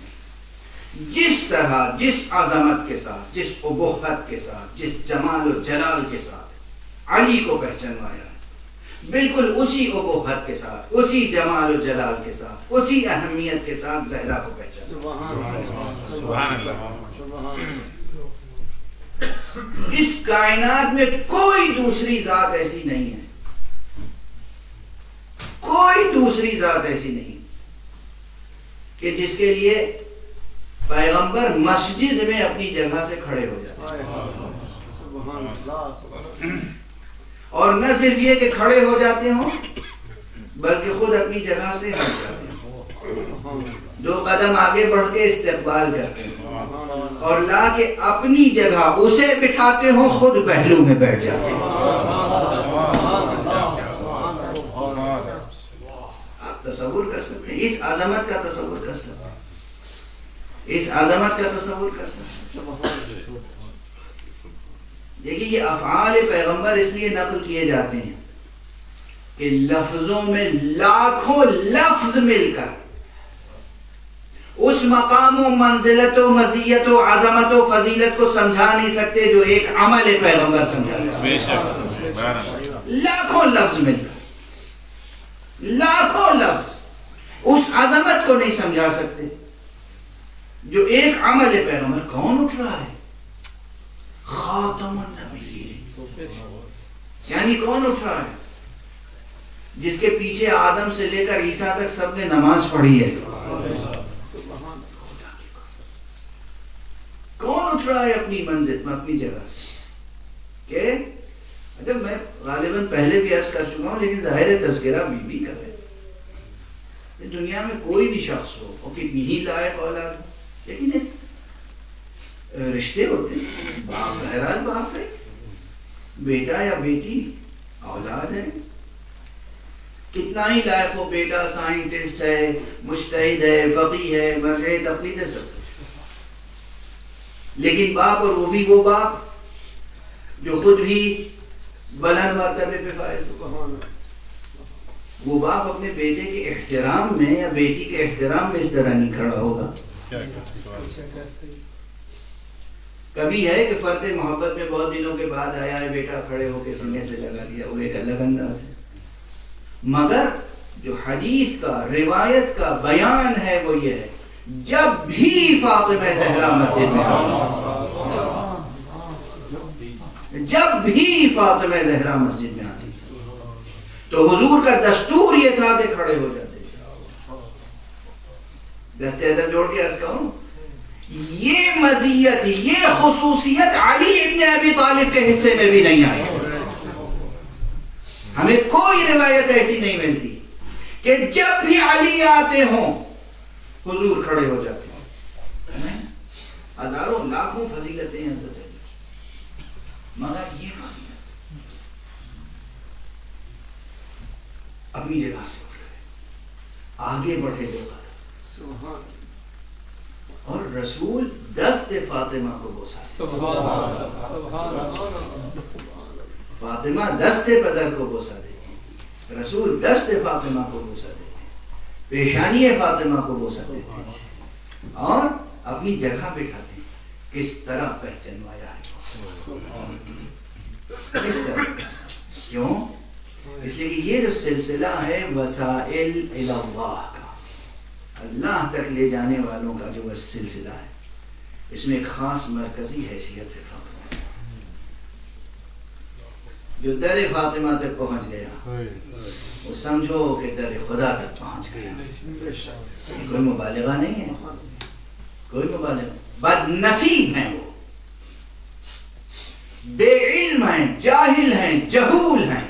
[SPEAKER 6] جس طرح، جس عظمت کے ساتھ، جس ابوت کے ساتھ، جس جمال و جلال کے ساتھ علی کو پہچنوایا ہے، بالکل اسی ابوت کے ساتھ، اسی جمال و جلال کے ساتھ، اسی اہمیت کے ساتھ زہرا کو پہچنوایا۔ اس کائنات میں کوئی دوسری ذات ایسی نہیں ہے، کوئی دوسری ذات ایسی نہیں کہ جس کے لیے پیغمبر مسجد میں اپنی جگہ سے کھڑے ہو جاتے ہیں، اور نہ صرف یہ کہ کھڑے ہو جاتے ہوں بلکہ خود اپنی جگہ سے ہٹ جاتے ہیں، 2 قدم آگے بڑھ کے استقبال کرتے ہیں، اور لا کے اپنی جگہ اسے بٹھاتے ہوں، خود پہلو میں بیٹھ جاتے ہیں۔ آپ تصور کر سکتے ہیں اس عظمت کا، تصور کر سکتے ہیں اس عظمت کا، تصور کر سکتے ہیں۔ دیکھیے یہ افعال پیغمبر اس لیے نقل کیے جاتے ہیں کہ لفظوں میں لاکھوں لفظ مل کر اس مقام و منزلت و مزیت و عظمت و فضیلت کو سمجھا نہیں سکتے جو ایک عمل پیغمبر سمجھا سکتے۔ لاکھوں لفظ مل کر، لاکھوں لفظ اس عظمت کو نہیں سمجھا سکتے جو ایک عمل پیغمبر۔ کون اٹھ رہا ہے؟ خاتم النبی، یعنی کون اٹھ رہا ہے؟ جس کے پیچھے آدم سے لے کر عیسیٰ تک سب نے نماز پڑھی ہے۔ کون اٹھ رہا ہے اپنی منزل میں، اپنی جگہ سے؟ کہ اچھا میں غالباً پہلے بھی عرض کر چکا ہوں، لیکن ظاہر ہے تذکرہ بھی کر رہے ہیں، دنیا میں کوئی بھی شخص ہو اور کتنی ہی لائق اولاد ہو، لیکن ایک رشتے ہوتے ہیں، باپ بہرحال باپ ہے، بیٹا یا بیٹی اولاد ہے، کتنا ہی لائق ہو، بیٹا سائنٹسٹ ہے، مجتہد ہے، فقیہ ہے، مرجع تقلید ہے، سب کچھ، لیکن باپ، اور وہ بھی وہ باپ جو خود بھی بلند مرتبے پہ فائز ہو، وہ باپ اپنے بیٹے کے احترام میں یا بیٹی کے احترام میں اس طرح نہیں کھڑا ہوگا۔ کبھی ہے کہ فرد محبت میں بہت دنوں کے بعد آیا ہے بیٹا، کھڑے ہو کے سینے سے لگا لیا، وہ ایک الگ انداز ہے، مگر جو حدیث کا، روایت کا بیان ہے وہ یہ ہے جب بھی فاطمہ زہرا مسجد میں آتی، جب بھی فاطمہ زہرا مسجد میں آتی تو حضور کا دستور یہ تھا کہ کھڑے ہو جاتے۔ دستے ادب جوڑ کے عرض کروں، یہ مزیت، یہ خصوصیت علی ابن ابی طالب کے حصے میں بھی نہیں آئی۔ ہمیں کوئی روایت ایسی نہیں ملتی کہ جب بھی علی آتے ہوں حضور کھڑے ہو جاتے ہیں۔ ہزاروں لاکھوں فضیلتیں حضرت علی، مگر یہ فضیلت اپنی جگہ سے اٹھ گئے، آگے بڑھے 2 قدم،
[SPEAKER 4] سبحان
[SPEAKER 6] اور رسول دست فاطمہ کو بوسا دیتے، فاطمہ دست بدر کو بوسا دیتے، رسول دست فاطمہ کو بوسا دیتے، پیشانی فاطمہ کو بوسا دیتے اور اپنی جگہ بٹھاتے ہیں. کس طرح پہچنوایا ہے، کس طرح، کیوں؟ اس لیے کہ یہ جو سلسلہ ہے وسائل الی اللہ کا، اللہ تک لے جانے والوں کا جو سلسلہ ہے، اس میں ایک خاص مرکزی حیثیت ہے فاطمہ. جو در فاطمہ تک پہنچ گیا وہ سمجھو کہ در خدا تک پہنچ گیا. کوئی مبالغہ نہیں ہے، کوئی مبالغہ. بد نصیب ہیں وہ، بے علم ہیں، جاہل ہیں، جہول ہیں،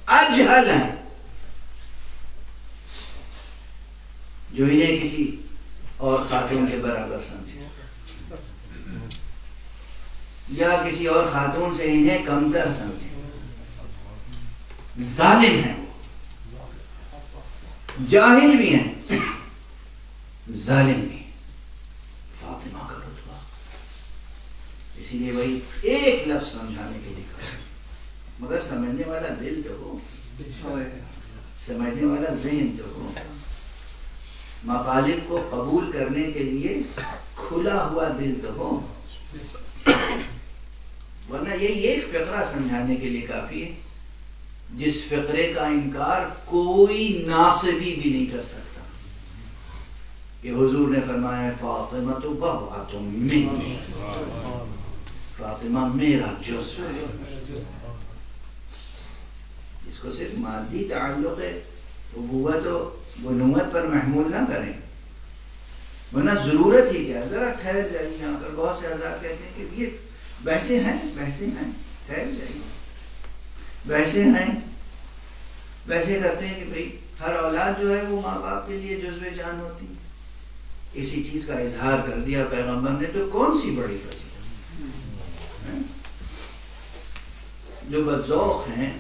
[SPEAKER 6] اجہل ہیں، جو انہیں کسی اور خاتون کے برابر سمجھے یا کسی اور خاتون سے انہیں کمتر سمجھے. ظالم ہیں وہ، جاہل بھی ہیں، ظالم بھی ہیں. فاطمہ کا رتبہ، اسی لیے وہی ایک لفظ سمجھانے کے لیے کہا، مگر سمجھنے والا دل تو ہو، سمجھنے والا ذہن تو ہو، مطالب کو قبول کرنے کے لیے کھلا ہوا دل تو ہو، ورنہ یہی ایک فقرہ سمجھانے کے لیے کافی ہے جس فقرے کا انکار کوئی ناصبی بھی نہیں کر سکتا. کہ حضور نے فرمایا فاطمہ تو بضعۃ منی، فاطمہ میرا جزو ہے. اس کو صرف مادی تعلق ابوت و بنوت پر محمول نہ کریں، ورنہ ضرورت ہی کیا. ذرا ٹھہر جائیے. یہاں پر بہت سے حضرات کہتے ہیں کہ یہ بحثیں ہیں، ٹھہر جائیے. ویسے کرتے ہیں کہ بھئی ہر اولاد جو ہے وہ ماں باپ کے لیے جزو جان ہوتی ہے. اسی چیز کا اظہار کر دیا پیغمبر نے تو کون سی بڑی فضیلت. جو بدذوق ہیں،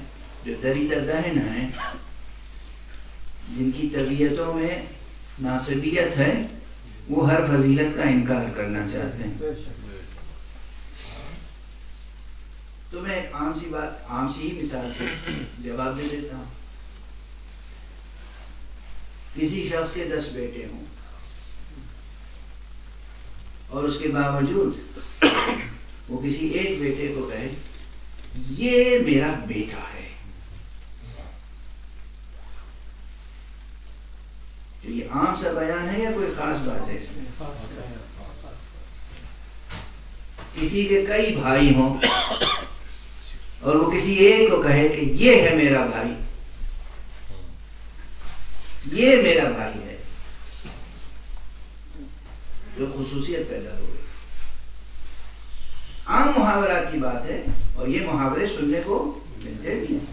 [SPEAKER 6] جو دریدہ دہن ہیں، جن کی طبیعتوں میں ناصبیت ہے، وہ ہر فضیلت کا انکار کرنا چاہتے ہیں. تو میں ایک عام سی ہی مثال سے جواب دے دیتا ہوں. کسی شخص کے 10 بیٹے ہوں اور اس کے باوجود وہ کسی ایک بیٹے کو کہے یہ میرا بیٹا ہے. تو یہ عام سا بیان ہے یا کوئی خاص بات ہے اس میں؟ کسی کے کئی بھائی ہوں اور وہ کسی ایک کو کہے کہ یہ ہے میرا بھائی، یہ میرا بھائی ہے، جو خصوصیت پیدا ہو گئی. عام محاورات کی بات ہے اور یہ محاورے سننے کو ملتے بھی ہیں.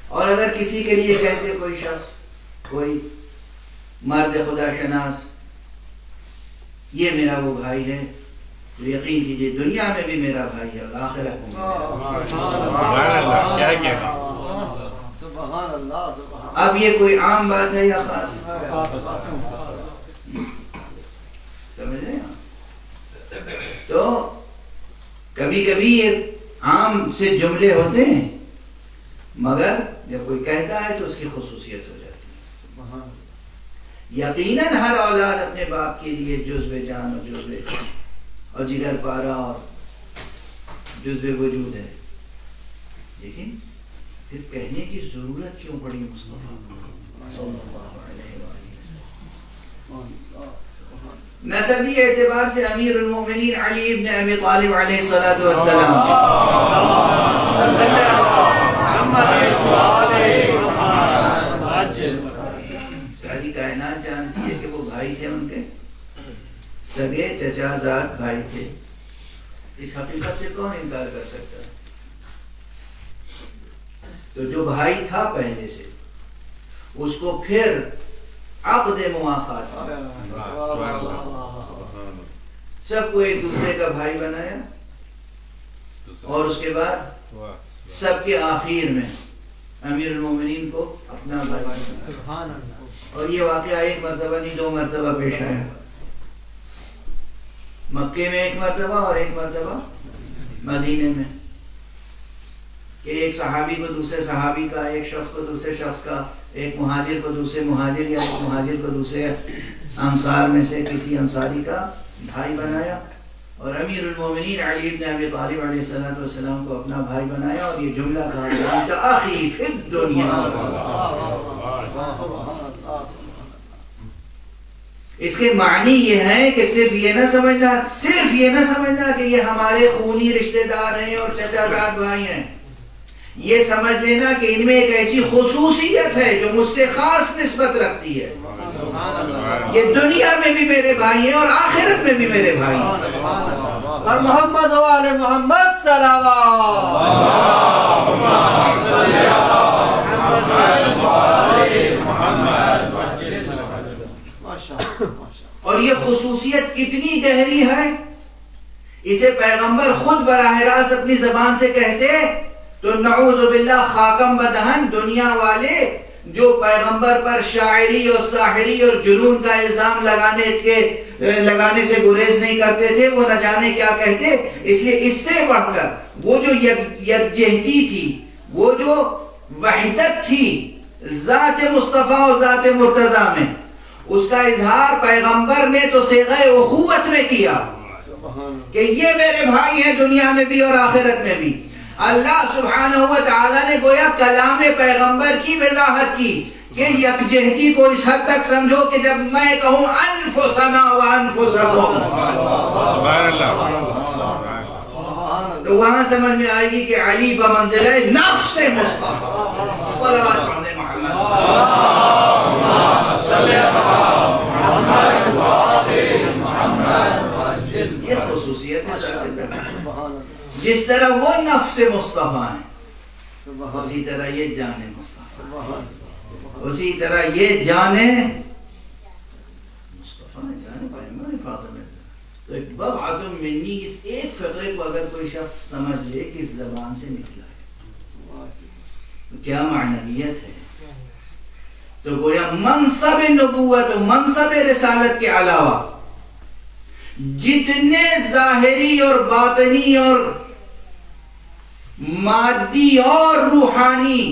[SPEAKER 6] اور اگر کسی کے لیے کہتے کوئی شخص، کوئی مرد خدا شناس، یہ میرا وہ بھائی ہے، تو یقین کیجئے دنیا میں بھی میرا بھائی ہے اور آخرت میں
[SPEAKER 4] سبحان اللہ.
[SPEAKER 6] اب یہ کوئی عام بات ہے یا خاص؟ سمجھ رہے ہیں؟ تو کبھی کبھی یہ عام سے جملے ہوتے ہیں، مگر جب کوئی کہتا ہے تو اس کی خصوصیت ہو جاتی ہے. یقیناً ہر اولاد اپنے باپ کے لیے جزو جان اور جزو اور جگر پارا اور جزو وجود ہے، لیکن پھر کہنے کی ضرورت کیوں پڑی مصطفیٰ صلی اللہ علیہ وآلہ وسلم؟ نسبی اعتبار سے امیر المومنین علی ابن ابی طالب علیہ السلام ساری کائنات جانتی ہے کہ وہ بھائی تھے، ان کے سگے چچا زاد بھائی تھے. اس حقیقت سے کون انکار کر سکتا ہے؟ تو جو بھائی تھا پہلے سے، اس کو پھر عقد مواخات، سب کو ایک دوسرے کا بھائی بنایا، اور اس کے بعد سب کے آخر میں امیر المومنین کو اپنا بھائی بنایا.
[SPEAKER 5] سبحان اللہ.
[SPEAKER 6] اور یہ واقعہ ایک مرتبہ نہیں 2 مرتبہ پیش آیا، مکے میں 1 مرتبہ اور 1 مرتبہ مدینے میں، کہ ایک صحابی کو دوسرے صحابی کا، ایک شخص کو دوسرے شخص کا، ایک مہاجر کو دوسرے مہاجر، یا ایک مہاجر کو دوسرے انصار میں سے کسی انصاری کا بھائی بنایا، اور امیر المومنین علی بن ابی طالب علیہ السلام کو اپنا بھائی بنایا، اور یہ جملہ کہا کہ انت اخی فی الدنیا. اس کے معنی یہ ہے کہ صرف یہ نہ سمجھنا کہ یہ ہمارے خونی رشتہ دار ہیں اور چچا زاد بھائی ہیں، یہ سمجھ لینا کہ ان میں ایک ایسی خصوصیت ہے جو مجھ سے خاص نسبت رکھتی ہے، یہ دنیا میں بھی میرے بھائی ہیں اور آخرت میں بھی میرے بھائی ہیں.
[SPEAKER 4] اور محمد و آل محمد صلوات.
[SPEAKER 6] اور یہ خصوصیت کتنی گہری ہے، اسے پیغمبر خود براہ راست اپنی زبان سے کہتے تو نعوذ باللہ خاکم بدہن دنیا والے جو پیغمبر پر شاعری اور ساحری اور جنون کا الزام لگانے سے گریز نہیں کرتے تھے، وہ نہ جانے کیا کہتے. اس لیے اس سے بڑھ کر وہ جو یکجہتی تھی، وہ جو وحدت تھی ذات مصطفیٰ اور ذات مرتضیٰ میں، اس کا اظہار پیغمبر نے تو صیغہ اخوت میں کیا کہ یہ میرے بھائی ہیں دنیا میں بھی اور آخرت میں بھی. اللہ سبحانہ و تعالی نے گویا کلام پیغمبر کی وضاحت کی کہ یکجہتی کو اس حد تک سمجھو کہ جب میں کہوں انفسنا و انفسکم، تو وہاں سمجھ میں آئے گی کہ علی بمنزلہ نفس مصطفیٰ صلوات علی محمد. یہ خصوصیت ہے، جس طرح وہ نفس مصطفیٰ ہیں اسی طرح یہ جان مصطفیٰ، اسی طرح یہ جان مصطفیٰ ہے، جان پیغمبر فاطمہ. تو ایک بضعۃ منی، اس ایک فقرے کو اگر کوئی شخص سمجھ لے کہ اس زبان سے نکلا ہے تو کیا معنویت ہے. تو گویا منصب نبوت و منصب رسالت کے علاوہ جتنے ظاہری اور باطنی اور مادی اور روحانی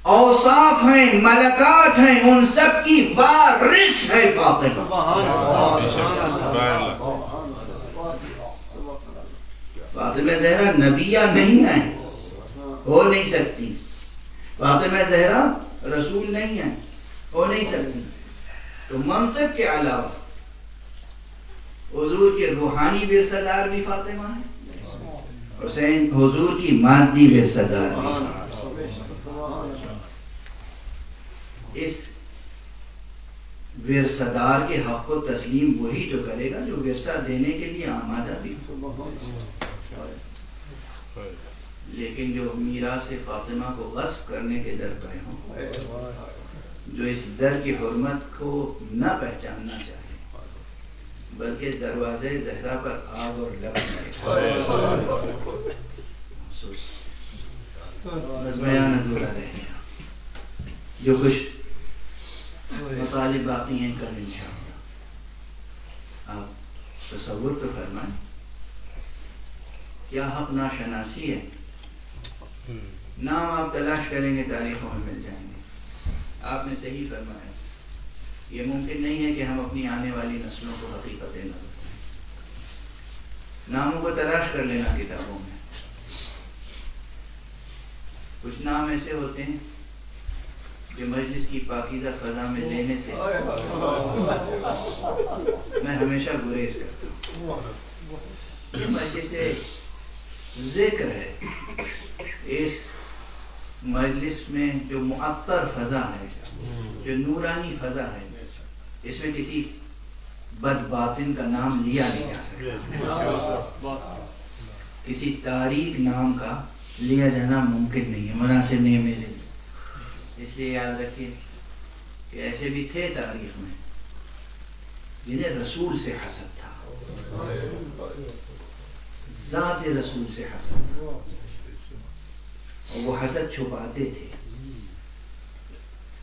[SPEAKER 6] اوصاف ہیں، ملکات ہیں، ان سب کی وارث ہے فاطمہ. فاطمہ زہرا نبیہ نہیں ہے، ہو نہیں سکتی. فاطمہ زہرا رسول نہیں ہے، ہو نہیں سکتی. تو منصب کے علاوہ حضور کے روحانی ورثہ دار بھی فاطمہ ہے، حسین حضور کی مادی ورثہ دار بھی. اس ورثہ دار کے حق کو تسلیم وہی تو کرے گا جو ورثہ دینے کے لیے آمادہ بھی. لیکن جو میراث فاطمہ کو غصب کرنے کے در پہ ہوں، جو اس در کی حرمت کو نہ پہچاننا چاہے بلکہ دروازے زہرا پر آگ اور لب بس بیان ادھورا رہ گیا. جو کچھ مطالب باقی ہیں کل انشاءاللہ آپ تصور تو فرمائیں. کیا حق ناشناسی ہے. نام آپ تلاش کریں گے تاریخوں میں مل جائیں گے. آپ نے صحیح فرمایا، یہ ممکن نہیں ہے کہ ہم اپنی آنے والی نسلوں کو حقیقتیں نہ بتائیں. ناموں کو تلاش کر لینا کتابوں میں. کچھ نام ایسے ہوتے ہیں جو مجلس کی پاکیزہ فضا میں لینے سے میں ہمیشہ گریز کرتا ہوں. یہ مجلس ذکر ہے، اس مجلس میں جو معطر فضا ہے، جو نورانی فضا ہے، اس میں کسی بد باطن کا نام لیا نہیں جا سکتا. کسی تاریک نام کا لیا جانا ممکن نہیں ہے، مناسب نہیں ہے میرے لیے. اس لیے یاد رکھیے کہ ایسے بھی تھے تاریخ میں جنہیں رسول سے حسد تھا، ذات رسول سے حسد تھا، اور وہ حسد چھپاتے تھے،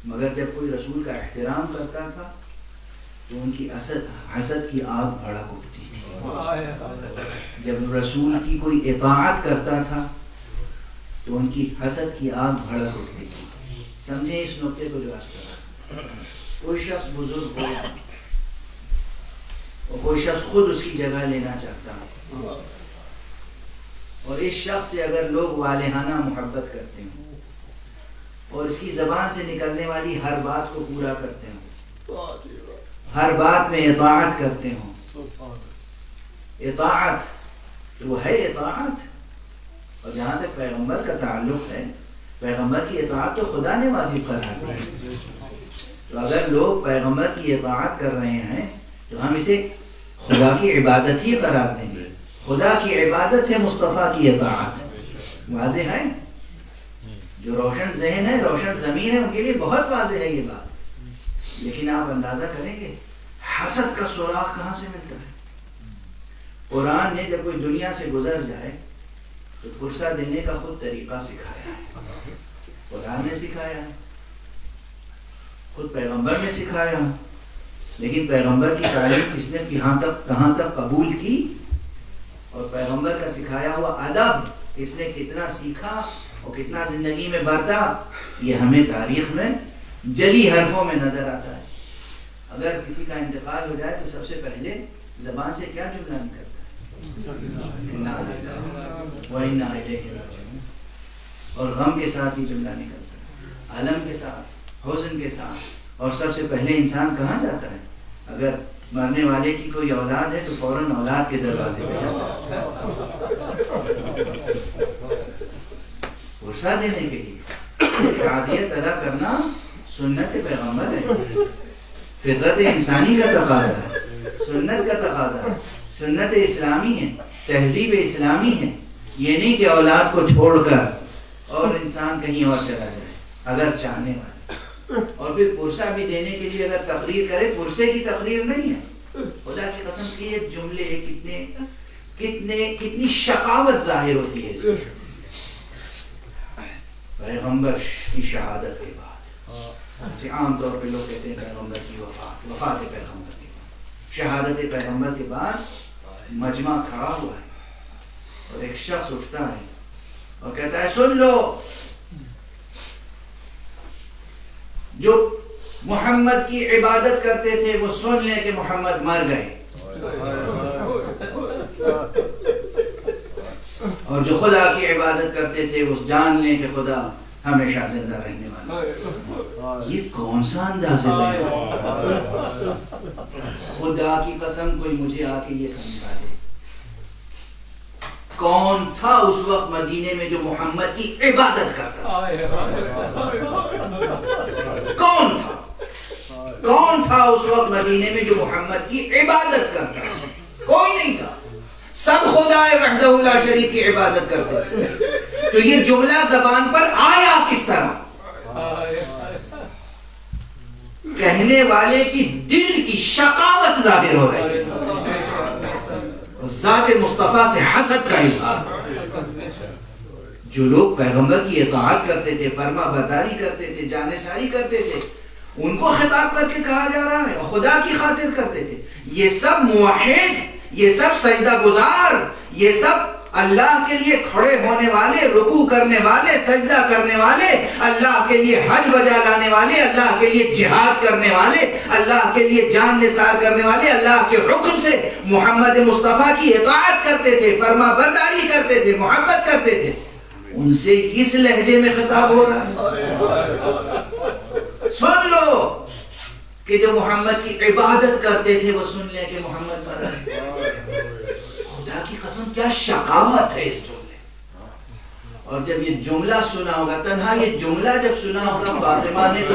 [SPEAKER 6] مگر جب کوئی رسول کا احترام کرتا تھا تو ان کی حسد کی آگ بھڑک اٹھتی تھی، جب رسول کی کوئی اطاعت کرتا تھا تو ان کی حسد کی آگ بھڑک اٹھتی تھی۔ سمجھیں اس نقطے کو جو آج کوئی شخص بزرگ ہو اور کوئی شخص خود اس کی جگہ لینا چاہتا ہے، اور اس شخص سے اگر لوگ والہانہ محبت کرتے ہیں اور اس کی زبان سے نکلنے والی ہر بات کو پورا کرتے ہوں، ہر بات میں اطاعت کرتے ہوں، اطاعت تو وہ ہے اطاعت، اور جہاں تک پیغمبر کا تعلق ہے پیغمبر کی اطاعت تو خدا نے واجب قرار دی، تو اگر لوگ پیغمبر کی اطاعت کر رہے ہیں تو ہم اسے خدا کی عبادت ہی قرار دیں گے۔ خدا کی عبادت ہے مصطفیٰ کی اطاعت، واضح ہے؟ جو روشن ذہن ہے، روشن ضمیر ہے، ان کے لیے بہت واضح ہے یہ بات، لیکن آپ اندازہ کریں کہ حسد کا سوراخ کہاں سے ملتا ہے؟ قرآن نے جب کوئی دنیا سے گزر جائے تو فرصہ دینے کا خود طریقہ سکھایا ہے، قرآن نے سکھایا ہے، خود پیغمبر نے سکھایا، لیکن پیغمبر کی تعلیم کس نے کہاں تک قبول کی، اور پیغمبر کا سکھایا ہوا ادب اس نے کتنا سیکھا اور کتنا زندگی میں برتا، یہ ہمیں تاریخ میں جلی حرفوں میں نظر آتا ہے۔ اگر کسی کا انتقال ہو جائے تو سب سے پہلے زبان سے کیا جملہ نکلتا ہے؟ انا للہ و انا الیہ راجعون، اور غم کے ساتھ یہ جملہ نکلتا ہے، علم کے ساتھ، حزن کے ساتھ، اور سب سے پہلے انسان کہاں جاتا ہے؟ اگر مرنے والے کی کوئی اولاد ہے تو فوراً اولاد کے دروازے پہ جاتا ہے، فرصہ دینے کے لیے۔ تعزیت ادا کرنا سنت پیغمبر ہے، فطرت انسانی کا تقاضا ہے، سنت کا تقاضا ہے، سنت اسلامی ہے، تہذیب اسلامی ہے، یہ نہیں کہ اولاد کو چھوڑ کر اور انسان کہیں اور چلا جائے اگر چاہنے والا، اور پھر پرسہ بھی دینے کے لیے اگر تقریر کرے، پرسے کی تقریر نہیں ہے، خدا کی قسم کی یہ جملے کتنی شقاوت ظاہر ہوتی ہے اس میں۔ پیغمبر کی شہادت کے بعد ایسے عام طور پہ لوگ کہتے ہیں پیغمبر کی وفات پیغمبر کے بعد، شہادت پیغمبر کے بعد مجمع کھڑا ہوا ہے اور ایک شخص اٹھتا ہے اور کہتا ہے سن لو، جو محمد کی عبادت کرتے تھے وہ سن لیں کہ محمد مر گئے، اور جو خدا کی عبادت کرتے تھے وہ جان لیں کہ خدا ہمیشہ زندہ رہنے والا۔ یہ کون سا انداز ہے؟ خدا کی قسم کوئی مجھے آ کے یہ سمجھا دے کون تھا اس وقت مدینے میں جو محمد کی عبادت کرتا تھا؟ کون تھا اس وقت مدینے میں جو محمد کی عبادت کرتا تھا؟ کوئی نہیں تھا، سب خدا وحدہ لا شریک کی عبادت کرتے تھے۔ تو یہ جملہ زبان پر آیا کس طرح؟ کہنے والے کی دل کی شقاوت ظاہر ہو رہی ہے، ذات مصطفیٰ سے حسد کا اظہار۔ جو لوگ پیغمبر کی اطاعت کرتے تھے، فرما برداری کرتے تھے، جانثاری کرتے تھے، ان کو خطاب کر کے کہا جا رہا ہے اور خدا کی خاطر کرتے تھے۔ یہ سب موحد، یہ سب سجدہ گزار، یہ سب اللہ کے لیے کھڑے ہونے والے، رکوع کرنے والے، سجدہ کرنے والے، اللہ کے لیے حج بجا لانے والے، اللہ کے لیے جہاد کرنے والے، اللہ کے لیے جان نثار کرنے والے، اللہ کے حکم سے محمد مصطفیٰ کی اطاعت کرتے تھے، فرما برداری کرتے تھے، محبت کرتے تھے، ان سے اس لہجے میں خطاب ہو رہا ہے۔ سن لو کہ جو محمد کی عبادت کرتے تھے وہ سن لیں کہ محمد مر رہے۔ خدا کی قسم کیا شقاوت ہے اس جملے۔ اور جب یہ جملہ سنا ہوگا، تنہا یہ جملہ جب سنا ہوگا فاطمہ نے تو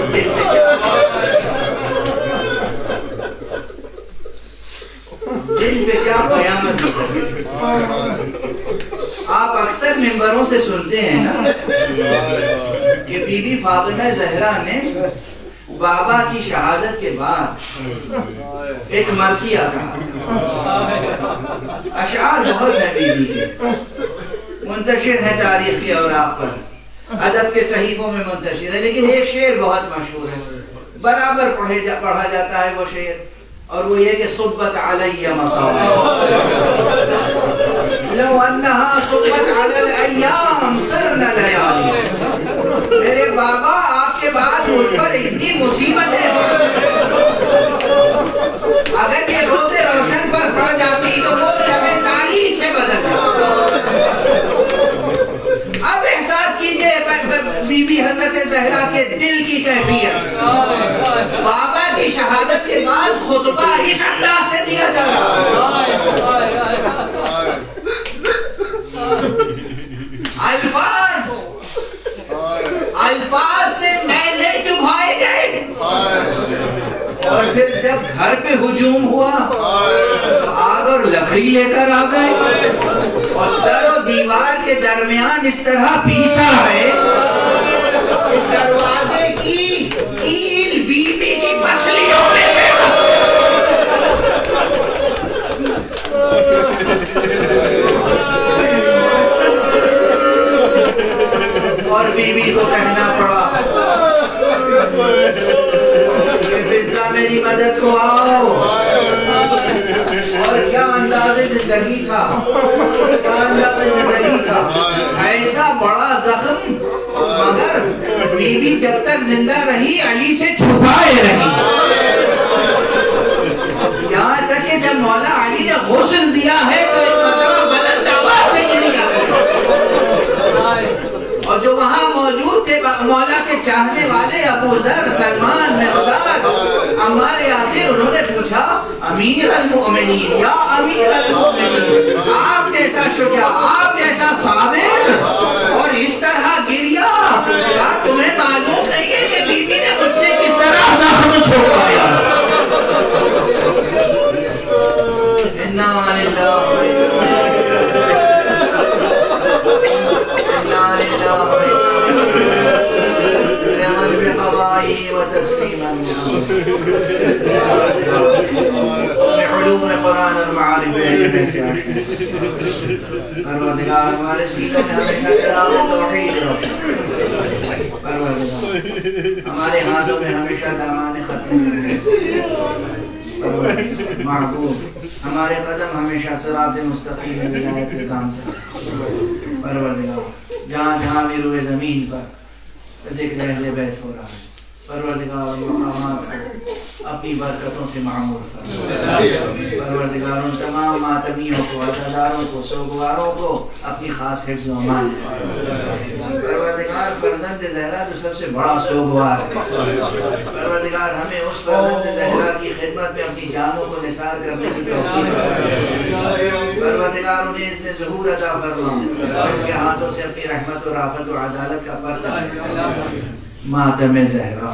[SPEAKER 6] دل پہ کیا قیامت ہوگی۔ آپ اکثر ممبروں سے سنتے ہیں نا کہ بی بی فاطمہ زہرا نے بابا کی شہادت کے بعد ایک مرثیہ کہا. اشعار بہت ہیں بی بی کے، منتشر ہے تاریخ کے اوراق پر، ادب کے صحیفوں میں منتشر ہے، لیکن ایک شعر بہت مشہور ہے، برابر پڑھا جاتا ہے وہ شعر، اور وہ یہ کہ صبت علی مصائب لو انہا صبت علی الایام سرنا لیالی. میرے بابا آپ کے بعد مجھ پر اتنی مصیبتیں، اگر یہ روزے روشن پر پڑ جاتی تو وہ شب تاریخ سے بدل جاتی. اب احساس کیجئے بی بی حضرت زہرا کے دل کی کیفیت. بابا کی شہادت کے بعد خطبہ اس انداز سے دیا جا رہا ہے. الفاظ سے نیزے چبھائے گئے، اور پھر جب گھر پہ ہجوم ہوا آگ اور لکڑی لے کر آ گئے، اور در و دیوار کے درمیان اس طرح پیسا ہے کہ دروازے کی کیل بی بی کی پسلیوں میں اور بی بی کو کہنا پڑا کہ فضہ میری مدد کو آؤ. اور کیا انداز زندگی تھا، کیا انداز زندگی تھا، ایسا بڑا زخم، مگر بی بی جب تک زندہ رہی علی سے چھپائے رہی. یہاں تک کہ جب مولا علی نے غسل دیا ہے تو ایک مرتبہ بلند آواز سے گری جاتی ہے، اور جو وہاں موجود تھے مولا کے چاہنے والے ابو ذر، سلمان، مقداد، عمار یاسر، انہوں نے پوچھا امیر المؤمنین، یا امیر المؤمنین، آپ جیسا شجاع، آپ جیسا صابر، اور اس طرح گریا، کیا تمہیں معلوم نہیں ہے کہ بی بی نے مجھ سے کس طرح زخم چھپایا؟ انا للہ وتسليما علوم قرآن اور معارف میں سے پروردگار ہمارے سینوں میں ہمیشہ چراغ توحید روشن، پروردگار ہمارے ہاتھوں میں ہمیشہ دامان ختم، محبوب ہمارے قدم ہمیشہ صراط مستقیم ہدایت کے کام سے. پروردگار جہاں جہاں بھی روئے زمین پر ذکر اہل بیت ہو رہا ہے، پروردگار مقامات کو اپنی برکتوں سے معمور فرما. پروردگار ان تمام ماتمیوں کو، عزاداروں کو، سوگواروں کو اپنی خاص حفظ و امان. پروردگار فرزند زہرا جو سب سے بڑا سوگوار ہے، پروردگار ہمیں اس فرزند زہرا کی خدمت میں اپنی جانوں کو نثار کرنے کی توفیق. پروردگار انہیں اذن ظہور عطا فرما، ان کے ہاتھوں سے اپنی رحمت و رافت و عدالت کا پرچم ماتم زہرا.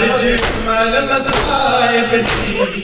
[SPEAKER 8] دربار جمل مصائب دی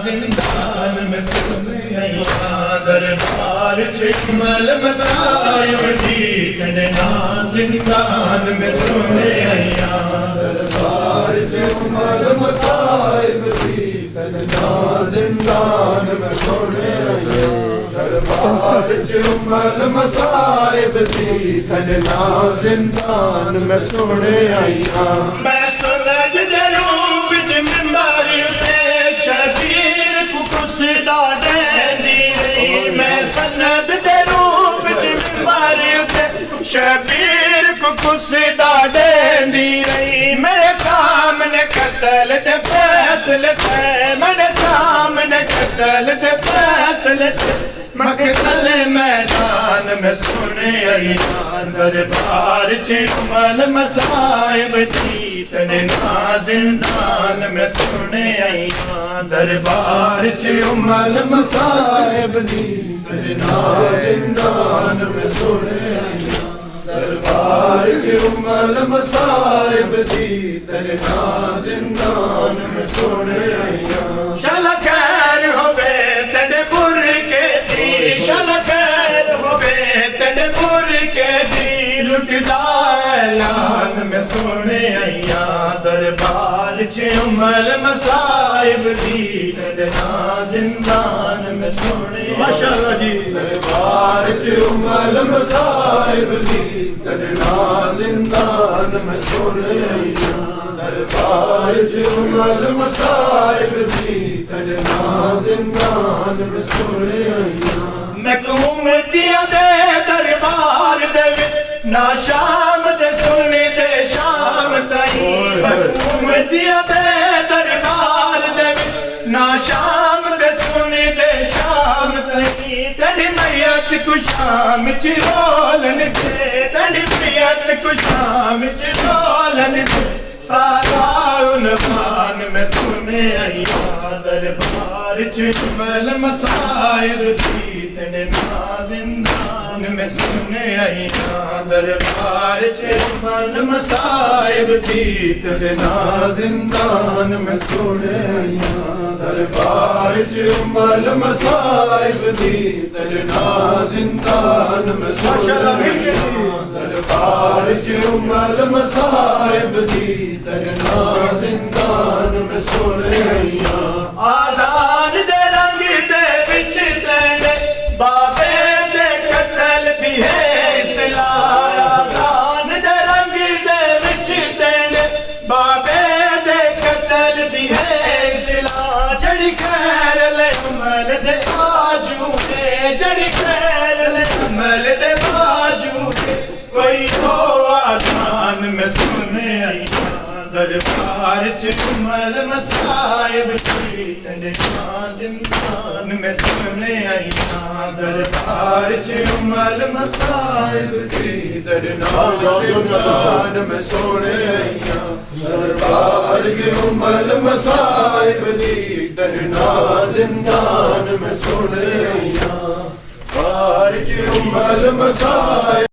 [SPEAKER 8] زندان میں سنے آیا دربار جمل مصائب دی زندان میں سنے آیا
[SPEAKER 3] دربار جمل مصائب دی زندان میں سنے آیا دربار جمل مصائب دی زندان میں سنے آیا
[SPEAKER 8] میں سند دلوں بچ ممبر تے شبیر کو کسدا دینی رہی میں سند دلوں بچ ممبر تے شبیر کو کسدا دینی رہی میرے سامنے قتل دے فیصلے تے میرے سامنے قتل دے فیصلے تے مقتل میدان میں سنے آیا دربار جمل مصائب دی زندان میں سنے آیا دربار جمل مصائب دی زندان میں سنے آیا دربار جمل مصائب دی زندان میں سنے آیا شل خیر ہوے تیرے بر کے دی شل خیر ہوے تیرے بر کے دی لٹدا اعلان میں سنے آیا دربار جمل مصائب دی زندان میں سنے ماشاءاللہ جی دربار جمل مصائب دی زندان میں سنے آیا دربار جمل مصائب دی زندان میں سنے آیا میں گھومدیا دے دربار دے نا شام دے سنی دے شام تائیں میں گھومدیا دے دربار دے نا شام دے سنی دے شام تائیں تیری میت کو شام چ رولن دے تیری میت کو شام چ رولن دے سارا عنوان میں سنے آیا دربار جمل مصائب دی زندان میں سنے آیا دربار جمل مصائب دی زندان میں سنے آیا دربار جمل مصائب دی زندان میں سنے آیا دربار جمل مصائب دی زندان میں سنے آیا آزان دے رنگ دے وچ تیرے بابے دے قتل دی ہے اصلاح آزان دے رنگ دے وچ تیرے بابے دے قتل دی ہے اصلاح جڑی خیر لے عمل دے آجو دے جڑی خیر لے عمل دے آجو دے کوئی تو آزان میں سنے آیا دربار جمل مصائب دی زندان میں سنے آیا دربار جمل مصائب دی زندان میں سنے آیا دربار جمل مصائب دی زندان میں سنے آیا دربار جمل مصائب